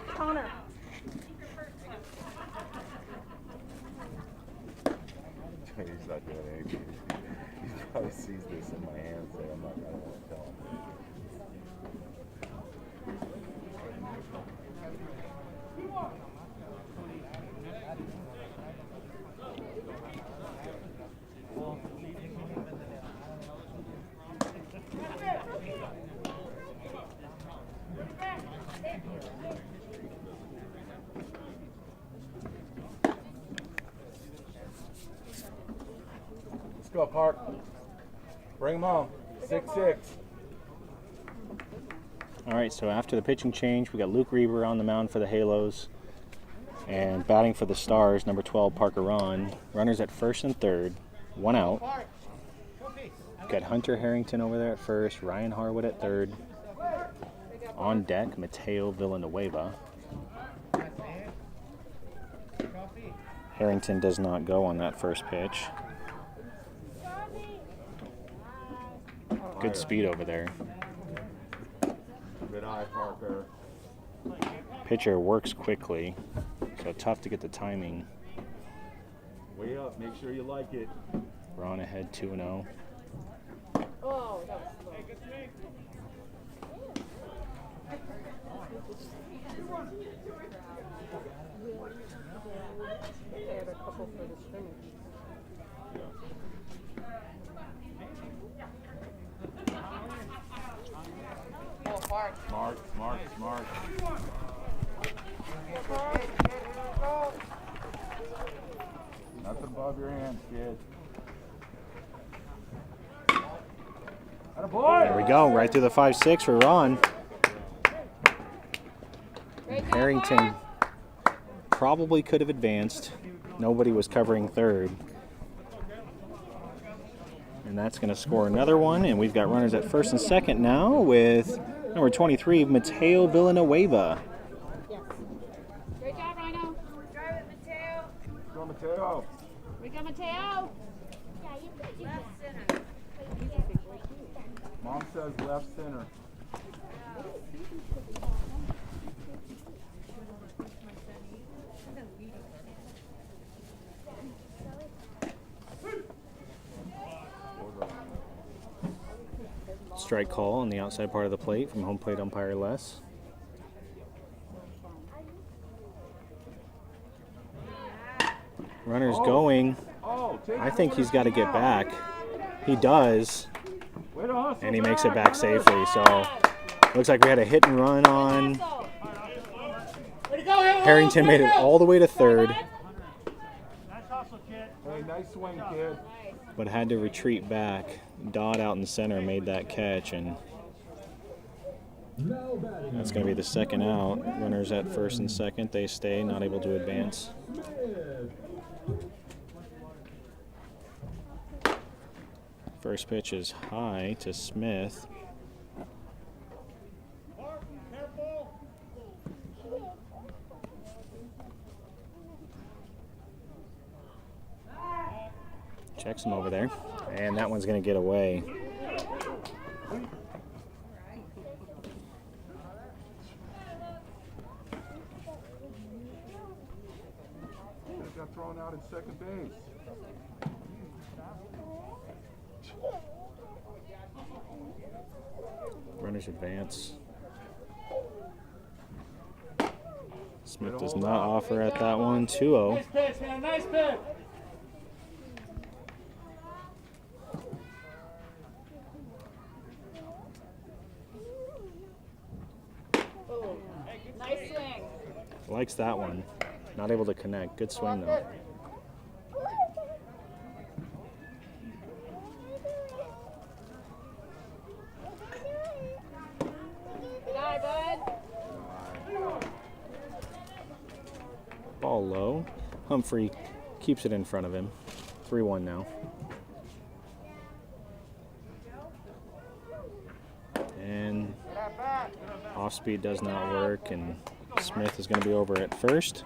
S3: Connor.
S2: He's not doing anything. He probably sees this in my hands, so I don't want to tell him. Let's go, Park. Bring him home. 6-6.
S1: All right, so after the pitching change, we got Luke Reber on the mound for the Halos. And batting for the Stars, number 12, Parker Ron. Runners at first and third, 1 out. Got Hunter Harrington over there at first, Ryan Harwood at third. On deck, Mateo Villanueva. Harrington does not go on that first pitch. Good speed over there.
S2: Good eye, Parker.
S1: Pitcher works quickly, so tough to get the timing.
S2: Way up. Make sure you like it.
S1: We're on ahead 2-0.
S3: Oh, that was slow. They had a couple for the scrimmage.
S2: Smart. Nothing above your hands, kid. Attaboy!
S1: There we go, right through the 5-6 for Ron. And Harrington probably could have advanced. Nobody was covering third. And that's going to score another one. And we've got runners at first and second now with number 23, Mateo Villanueva.
S6: Great job, Rhino.
S7: Drive it, Mateo.
S2: Go, Mateo.
S6: We got Mateo.
S7: Left center.
S2: Mom says left center.
S1: Strike call on the outside part of the plate from home plate umpire Les. Runner's going. I think he's got to get back. He does. And he makes it back safely. So looks like we had a hit and run on. Harrington made it all the way to third,
S2: Hey, nice swing, kid.
S1: but had to retreat back. Dodd out in center made that catch, and
S5: Now batting.
S1: that's going to be the second out. Runners at first and second, they stay, not able to advance.
S5: Smith.
S1: First pitch is high to Smith. Checks him over there, and that one's going to get away.
S2: Got thrown out at second base.
S1: Runners advance. Smith does not offer at that one. 2-0.
S4: Nice pitch, man. Nice pitch.
S6: Nice swing.
S1: Likes that one. Not able to connect. Good swing, though.
S6: Good eye, bud.
S1: Ball low. Humphrey keeps it in front of him. 3-1 now. And off speed does not work, and Smith is going to be over at first.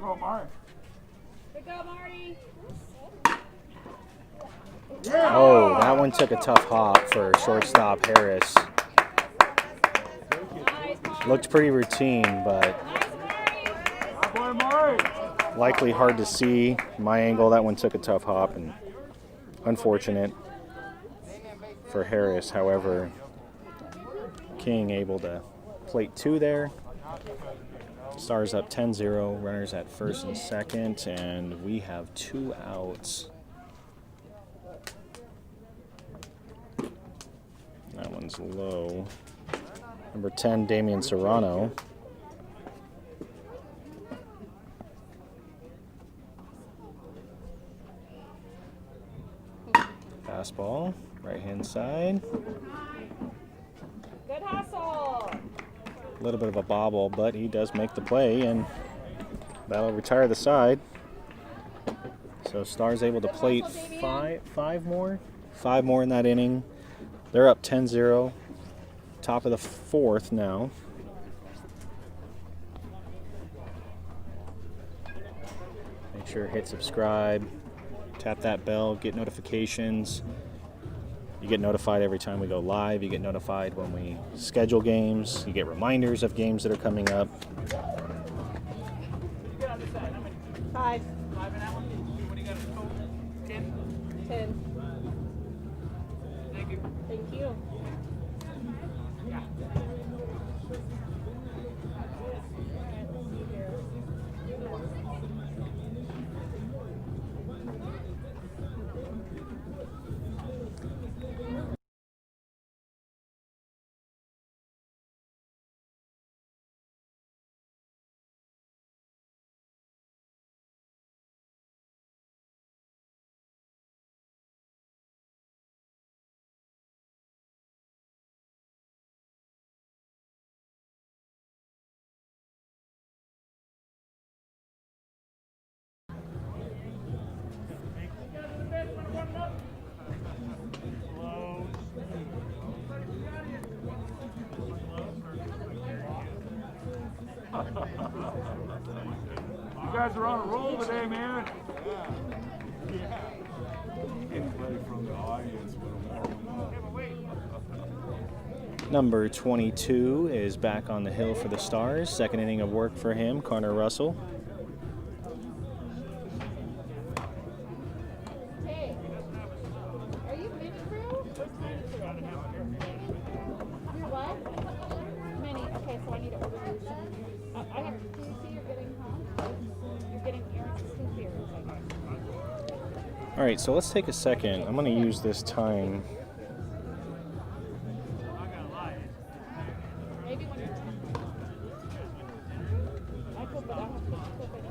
S4: Go, Mark.
S6: Good go, Marty.
S1: Oh, that one took a tough hop for shortstop Harris.
S6: Nice, Marty.
S1: Looked pretty routine, but
S4: Good boy, Mark.
S1: likely hard to see. My angle, that one took a tough hop, and unfortunate for Harris. However, King able to plate 2 there. Stars up 10-0, runners at first and second, and we have 2 outs. That one's low. Number 10, Damian Serrano. Fastball, right-hand side.
S6: Good hustle.
S1: A little bit of a bobble, but he does make the play, and that'll retire the side. So Stars able to plate five more in that inning. They're up 10-0. Top of the 4th now. Make sure to hit subscribe, tap that bell, get notifications. You get notified every time we go live. You get notified when we schedule games. You get reminders of games that are coming up.
S3: 5.
S4: 5 in that one. What do you got? 10?
S3: 10.
S4: Thank you.
S3: Thank you.
S4: You guys are on a roll today, man. Anybody from the audience would have
S1: Number 22 is back on the hill for the Stars. Second inning of work for him, Connor Russell.
S6: Hey, are you mini crew? You're what? Mini. Okay, so I need to order you some. I have. Do you see you're getting home? You're getting Aaron's scoop here.
S1: All right, so let's take a second. I'm going to use this time.
S6: Maybe when you're 10. I could, but I have to cook it.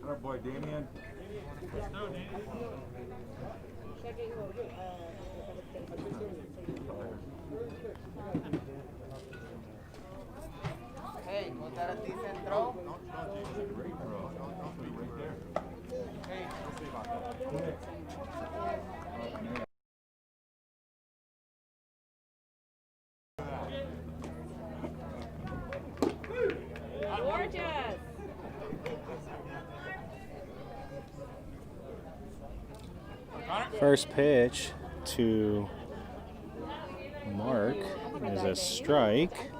S4: Our boy Damien.
S8: Hey, ¿no te a ti se entró?
S4: Great throw. Right there.
S8: Hey,
S6: Gorgeous.
S1: First pitch to Mark is a strike.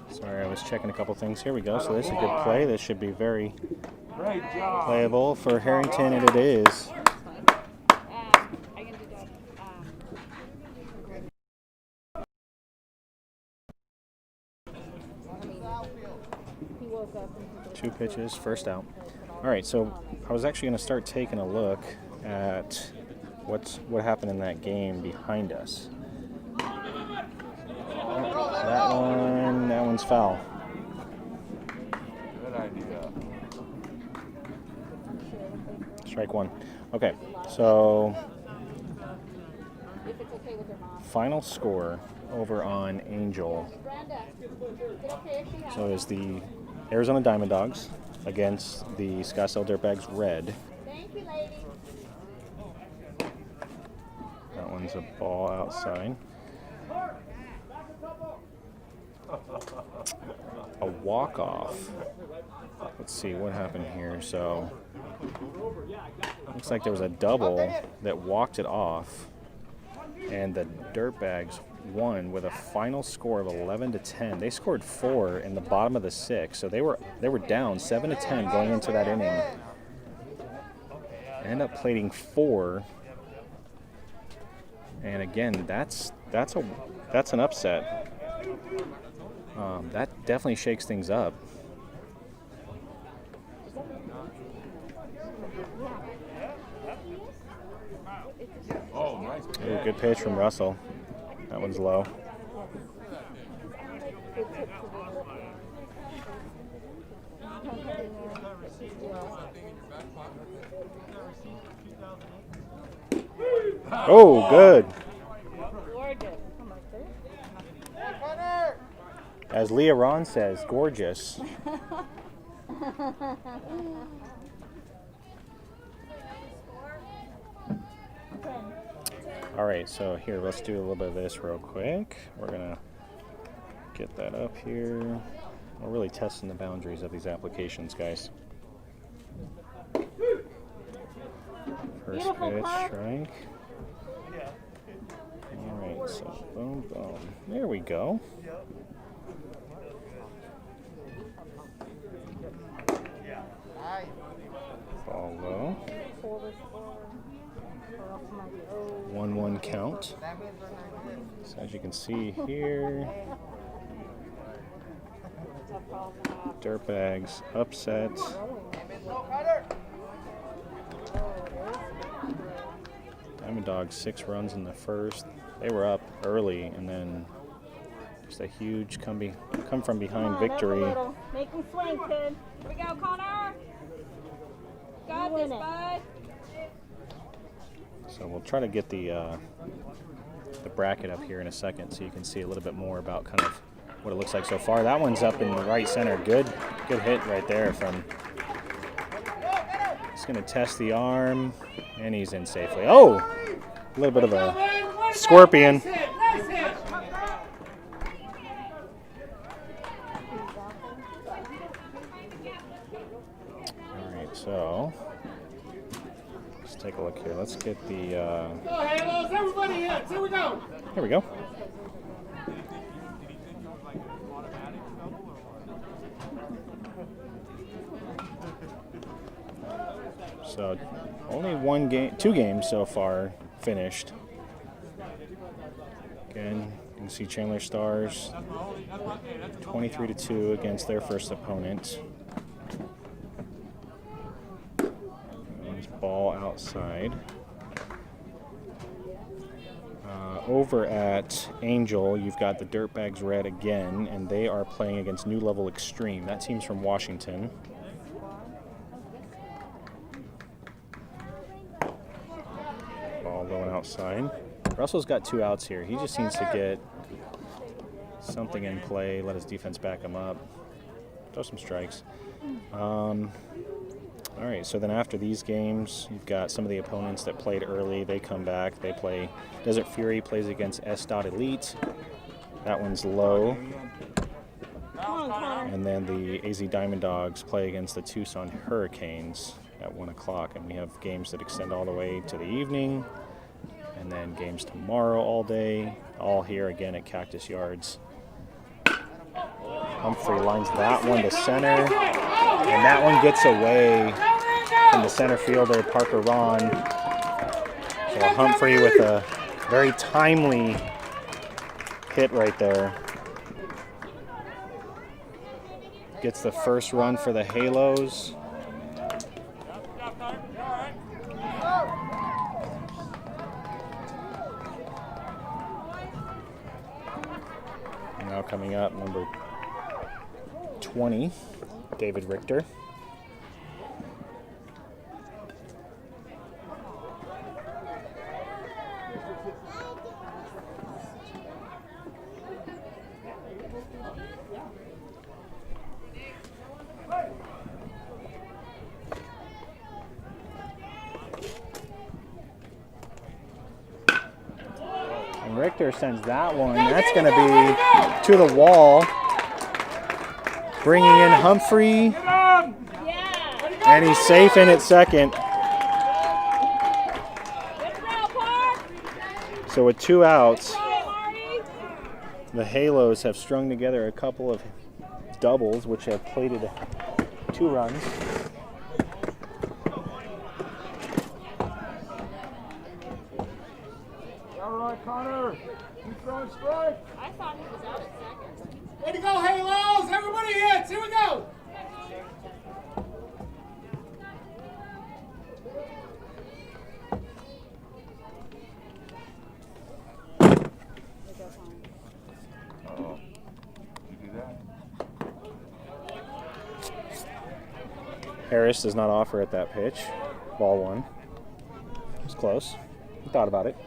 S1: Sorry, I was checking a couple things. Here we go. So this is a good play. This should be very playable for Harrington, and it is.
S6: I can do that.
S3: He woke up and
S1: 2 pitches, first out. All right, so I was actually going to start taking a look at what happened in that game behind us. That one's foul.
S2: Good idea.
S1: Strike 1. Okay, so
S6: If it's okay with her mom.
S1: final score over on Angel.
S6: Brenda, is it okay if she has
S1: So is the Arizona Diamond Dogs against the Scottsdale Dirtbags Red.
S6: Thank you, lady.
S1: That one's a ball outside. A walk-off. Let's see what happened here. So looks like there was a double that walked it off, and the Dirtbags won with a final score of 11-10. They scored 4 in the bottom of the 6th, so they were down 7-10 going into that inning. End up plating 4, and again, that's an upset. That definitely shakes things up.
S2: Oh, nice.
S1: Ooh, good pitch from Russell. That one's low. Oh, good.
S3: gorgeous. I'm like, this?
S1: As Leah Ron says, gorgeous. All right, so here, let's do a little bit of this real quick. We're gonna get that up here. We're really testing the boundaries of these applications, guys. First
S3: Beautiful
S1: pitch,
S3: putt.
S1: strike. All right, so boom, boom. There we go. Ball low. 1-1 count. So as you can see here, Dirtbags upset. Diamond Dogs 6 runs in the first. They were up early, and then just a huge come from behind victory.
S3: Make him swing, kid.
S6: Here we go, Connor. Got this, bud.
S1: So we'll try to get the bracket up here in a second, so you can see a little bit more about kind of what it looks like so far. That one's up in the right center. Good hit right there from. He's going to test the arm, and he's in safely. Oh, a little bit of a scorpion. All right, so let's take a look here. Let's get the.
S4: Go, Halos, everybody in. Here we go.
S1: Here we go. So only 2 games so far finished. Again, you can see Chandler Stars 23-2 against their first opponent. One's ball outside. Over at Angel, you've got the Dirtbags Red again, and they are playing against New Level Extreme. That team's from Washington. Ball low and outside. Russell's got 2 outs here. He just needs to get something in play, let his defense back him up, throw some strikes. All right, so then after these games, you've got some of the opponents that played early. They come back. They play. Desert Fury plays against S. Elite. That one's low. And then the AZ Diamond Dogs play against the Tucson Hurricanes at 1 o'clock. And we have games that extend all the way to the evening. And then games tomorrow all day, all here again at Cactus Yards. Humphrey lines that one to center, and that one gets away from the center fielder, Parker Ron. So Humphrey with a very timely hit right there. Gets the first run for the Halos. Now coming up, number 20, David Richter. And Richter sends that one. That's going to be to the wall. Bringing in Humphrey. And he's safe in at second. So with 2 outs, the Halos have strung together a couple of doubles, which have plated 2 runs.
S4: All right, Connor. Keep throwing strike.
S6: I thought he was out at second.
S4: Way to go, Halos! Everybody hits! Here we go!
S2: Oh, you do that?
S1: Harris does not offer at that pitch. Ball 1. It's close. He thought about it.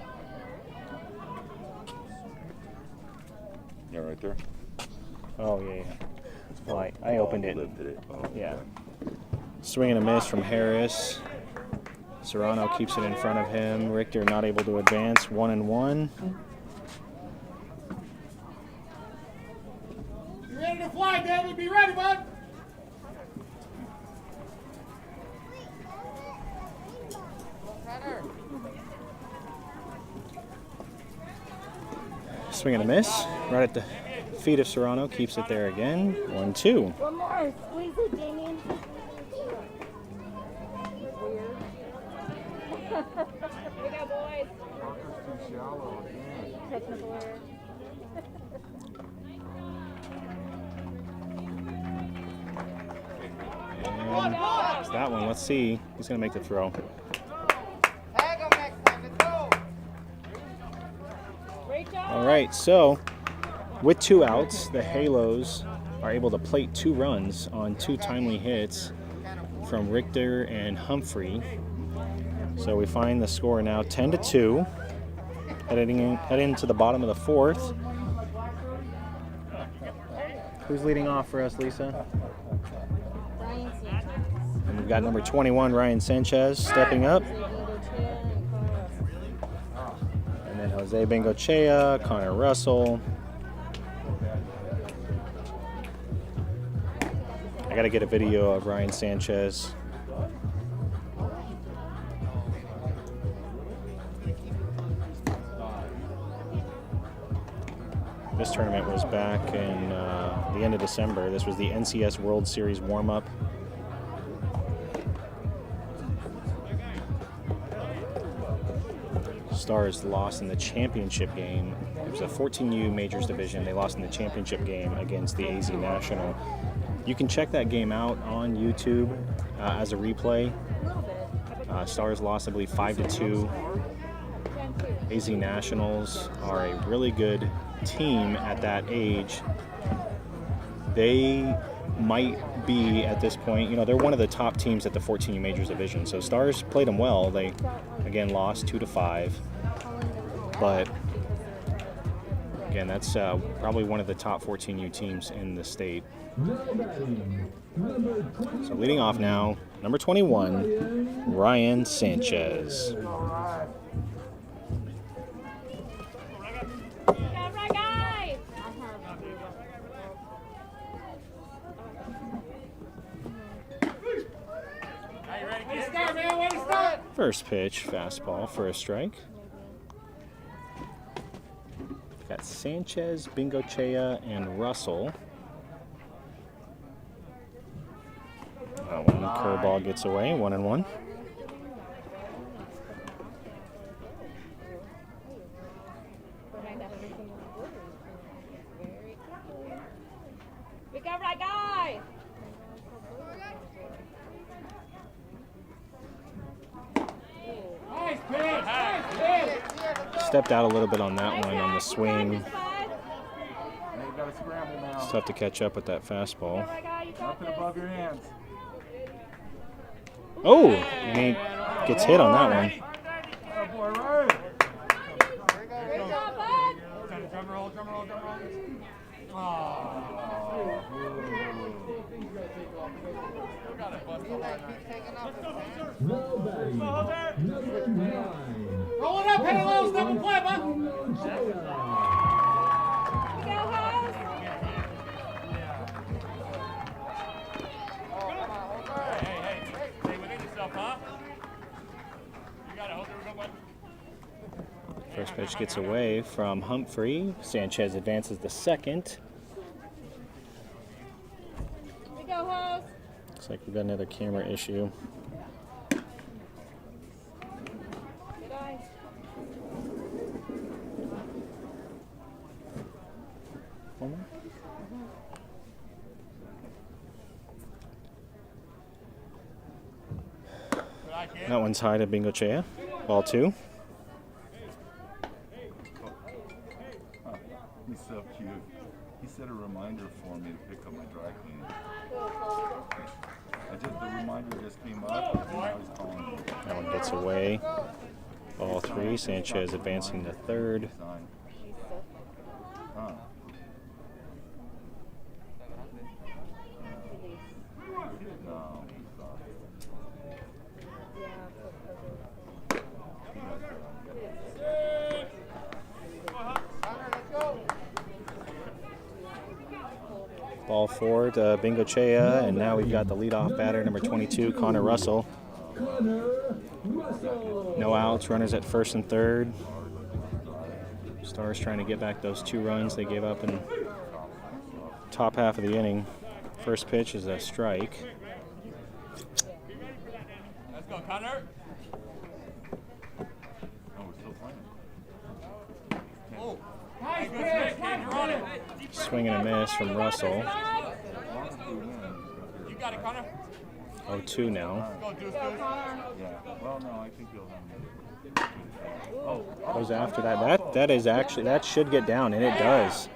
S2: Yeah, right there.
S1: Oh, yeah. Well, I opened it.
S2: Lifted it. Oh,
S1: Yeah.
S2: okay.
S1: Swing and a miss from Harris. Serrano keeps it in front of him. Richter not able to advance. 1-1.
S4: You ready to fly, David? Be ready, bud!
S1: Swing and a miss. Right at the feet of Serrano. Keeps it there again. 1-2.
S3: One more. Squeeze it, Damien.
S6: Here we go, boys.
S3: Technical error.
S1: And it's that one. Let's see. He's going to make the throw.
S8: Tag him next time. Let's go.
S6: Great job.
S1: All right, so with 2 outs, the Halos are able to plate 2 runs on 2 timely hits from Richter and Humphrey. So we find the score now 10-2, heading into the bottom of the 4th. Who's leading off for us, Lisa?
S3: Ryan Sanchez.
S1: And we've got number 21, Ryan Sanchez, stepping up. And then Jose Bengochea, Connor Russell. I got to get a video of Ryan Sanchez. This tournament was back in the end of December. This was the NCS World Series warm-up. Stars lost in the championship game. It was a 14U Majors Division. They lost in the championship game against the AZ National. You can check that game out on YouTube as a replay. Stars lost, I believe, 5-2. AZ Nationals are a really good team at that age. They might be at this point, you know, they're one of the top teams at the 14U Majors Division. So Stars played them well. They again lost 2-5, but again, that's probably one of the top 14U teams in the state. So leading off now, number 21, Ryan Sanchez.
S4: Start, man. Way to start!
S1: First pitch, fastball for a strike. got Sanchez, Bengochea, and Russell. That one curveball gets away, 1-1.
S6: We got right guy.
S4: Nice pitch! Nice pitch!
S1: Stepped out a little bit on that one on the swing.
S2: Now you gotta scramble now.
S1: It's tough to catch up with that fastball.
S2: Nothing above your hands.
S1: Oh, and he gets hit on that one.
S2: Oh boy, right.
S6: Great job, bud.
S4: Drum roll, drum roll, drum roll.
S5: Now batting, number 9.
S4: Roll it up, hit it low, step and play, bud.
S5: Bengochea.
S6: We go, House.
S4: Hey, stay within yourself, huh? You got it, hold it, bud.
S1: First pitch gets away from Humphrey. Sanchez advances the second.
S6: We go, House.
S1: Looks like we've got another camera issue.
S6: Good eye.
S1: One more. That one's high to Bengochea. Ball 2.
S2: He's so cute. He set a reminder for me to pick up my dry cleaner. The reminder just came up, and now he's calling me.
S1: That one gets away. Ball 3. Sanchez advancing to third.
S2: Sign. Huh. No, he's not.
S1: Ball 4 to Bengochea, and now we've got the leadoff batter, number 22, Connor Russell.
S5: Connor Russell.
S1: No outs, runners at first and third. Stars trying to get back those 2 runs they gave up in top half of the inning. First pitch is a strike.
S4: Let's go, Connor.
S2: Oh, we're still playing.
S4: Oh, nice pitch, you're on it.
S1: Swing and a miss from Russell.
S4: You got it, Connor.
S1: 0-2 now.
S4: Go, Deuce, Deuce.
S2: Yeah. Well, no, I think he'll have
S1: Goes after that. That is actually, that should get down, and it does.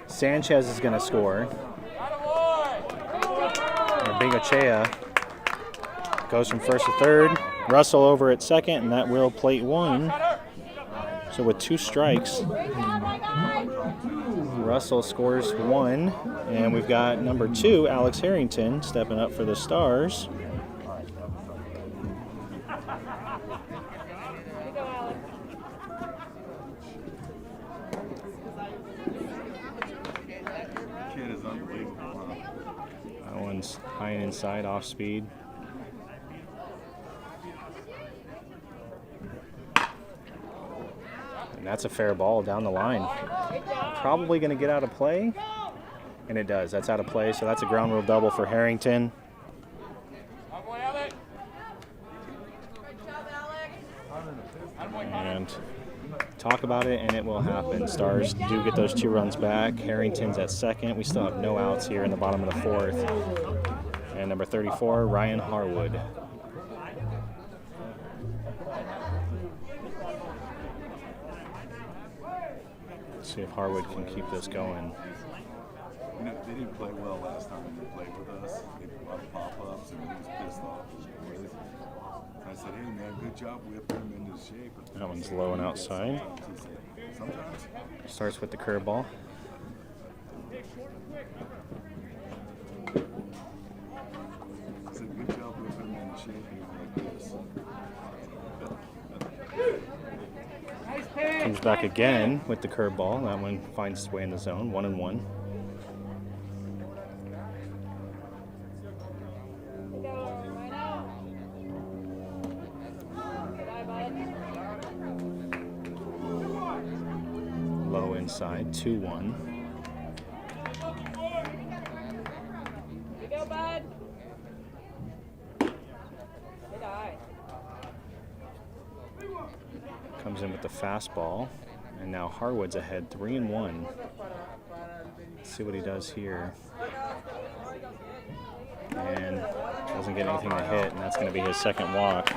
S1: Sanchez is going to score. Bengochea goes from first to third. Russell over at second, and that will plate 1. So with 2 strikes, Russell scores 1, and we've got number 2, Alex Harrington, stepping up for the Stars.
S2: kid is unbelievable.
S1: That one's high and inside, off speed. And that's a fair ball down the line. Probably going to get out of play. And it does. That's out of play. So that's a ground rule double for Harrington. And talk about it, and it will happen. Stars do get those 2 runs back. Harrington's at second. We still have no outs here in the bottom of the 4th. And number 34, Ryan Harwood. Let's see if Harwood can keep this going.
S2: You know, they didn't play well last time when they played with us. They did a lot of pop-ups, and he was pissed off. I said, hey, man, good job whipping him into shape.
S1: That one's low and outside.
S2: Sometimes.
S1: Starts with the curveball.
S2: I said, good job whipping him into shape like this.
S1: Comes back again with the curveball. That one finds its way in the zone. 1-1. outside, 2-1.
S6: You go, bud. Good eye.
S1: Comes in with the fastball, and now Harwood's ahead 3-1. Let's see what he does here. And doesn't get anything to hit, and that's going to be his second walk.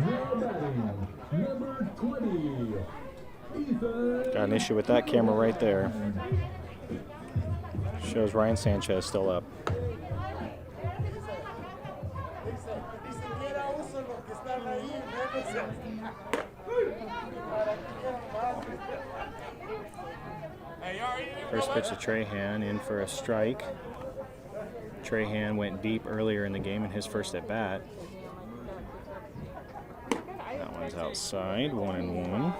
S5: Now batting, number 20, Ethan.
S1: Got an issue with that camera right there. Shows Ryan Sanchez still up. First pitch to Trahan, in for a strike. Trahan went deep earlier in the game in his first at bat. That one's outside, 1-1.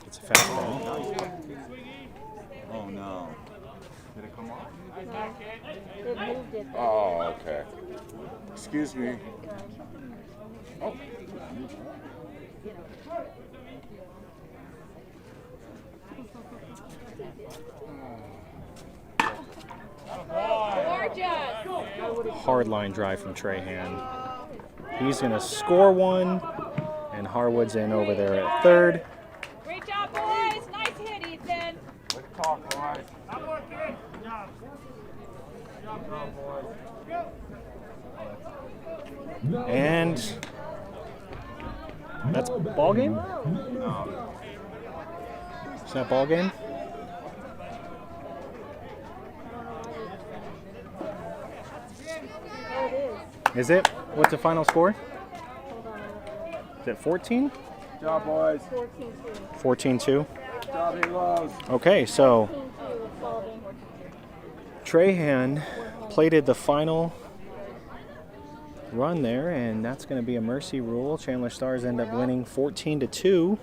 S1: It's a fastball.
S2: Oh no. Did it come off?
S3: It moved it.
S2: Oh, okay. Excuse me. Oh.
S6: Gorgeous.
S1: Hard line drive from Trahan. He's going to score one, and Harwood's in over there at third.
S6: Great job, boys. Nice hit, Ethan.
S2: Let's talk, boys.
S4: One more, kid. Good job. Good job, boys.
S1: And that's ball game? Is that ball game?
S3: Oh, it is.
S1: Is it? What's the final score?
S3: Hold on.
S1: Is it 14?
S2: Good job, boys.
S3: 14-2.
S1: 14-2.
S2: Good job, Halos.
S1: Okay, so
S3: 14-2 with Sullivan.
S1: Trahan plated the final run there, and that's going to be a mercy rule. Chandler Stars end up winning 14-2.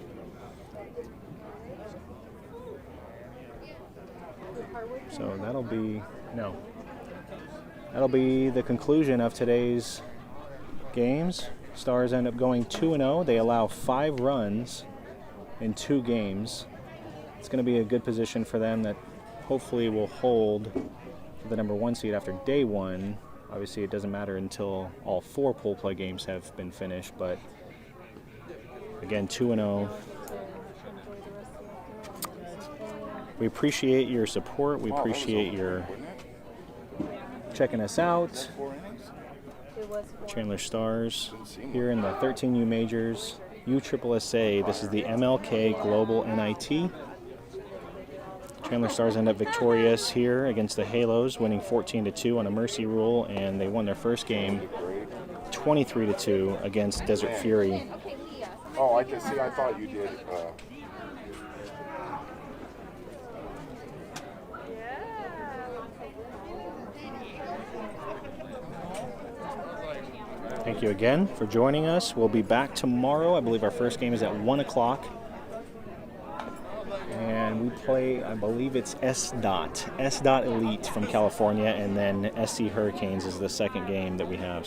S1: So that'll be the conclusion of today's games. Stars end up going 2-0. They allow 5 runs in 2 games. It's going to be a good position for them that hopefully will hold the number 1 seed after day 1. Obviously, it doesn't matter until all 4 pool play games have been finished, but again, 2-0. We appreciate your support. We appreciate your checking us out.
S2: 4 innings?
S3: It was
S1: Chandler Stars here in the 13U Majors, USSSA. This is the MLK Global NIT. Chandler Stars end up victorious here against the Halos, winning 14-2 on a mercy rule, and they won their first game 23-2 against Desert Fury.
S2: Oh, I can see. I thought you did.
S1: Thank you again for joining us. We'll be back tomorrow. I believe our first game is at 1 o'clock. And we play, I believe it's S-Dot Elite from California, and then SC Hurricanes is the second game that we have. So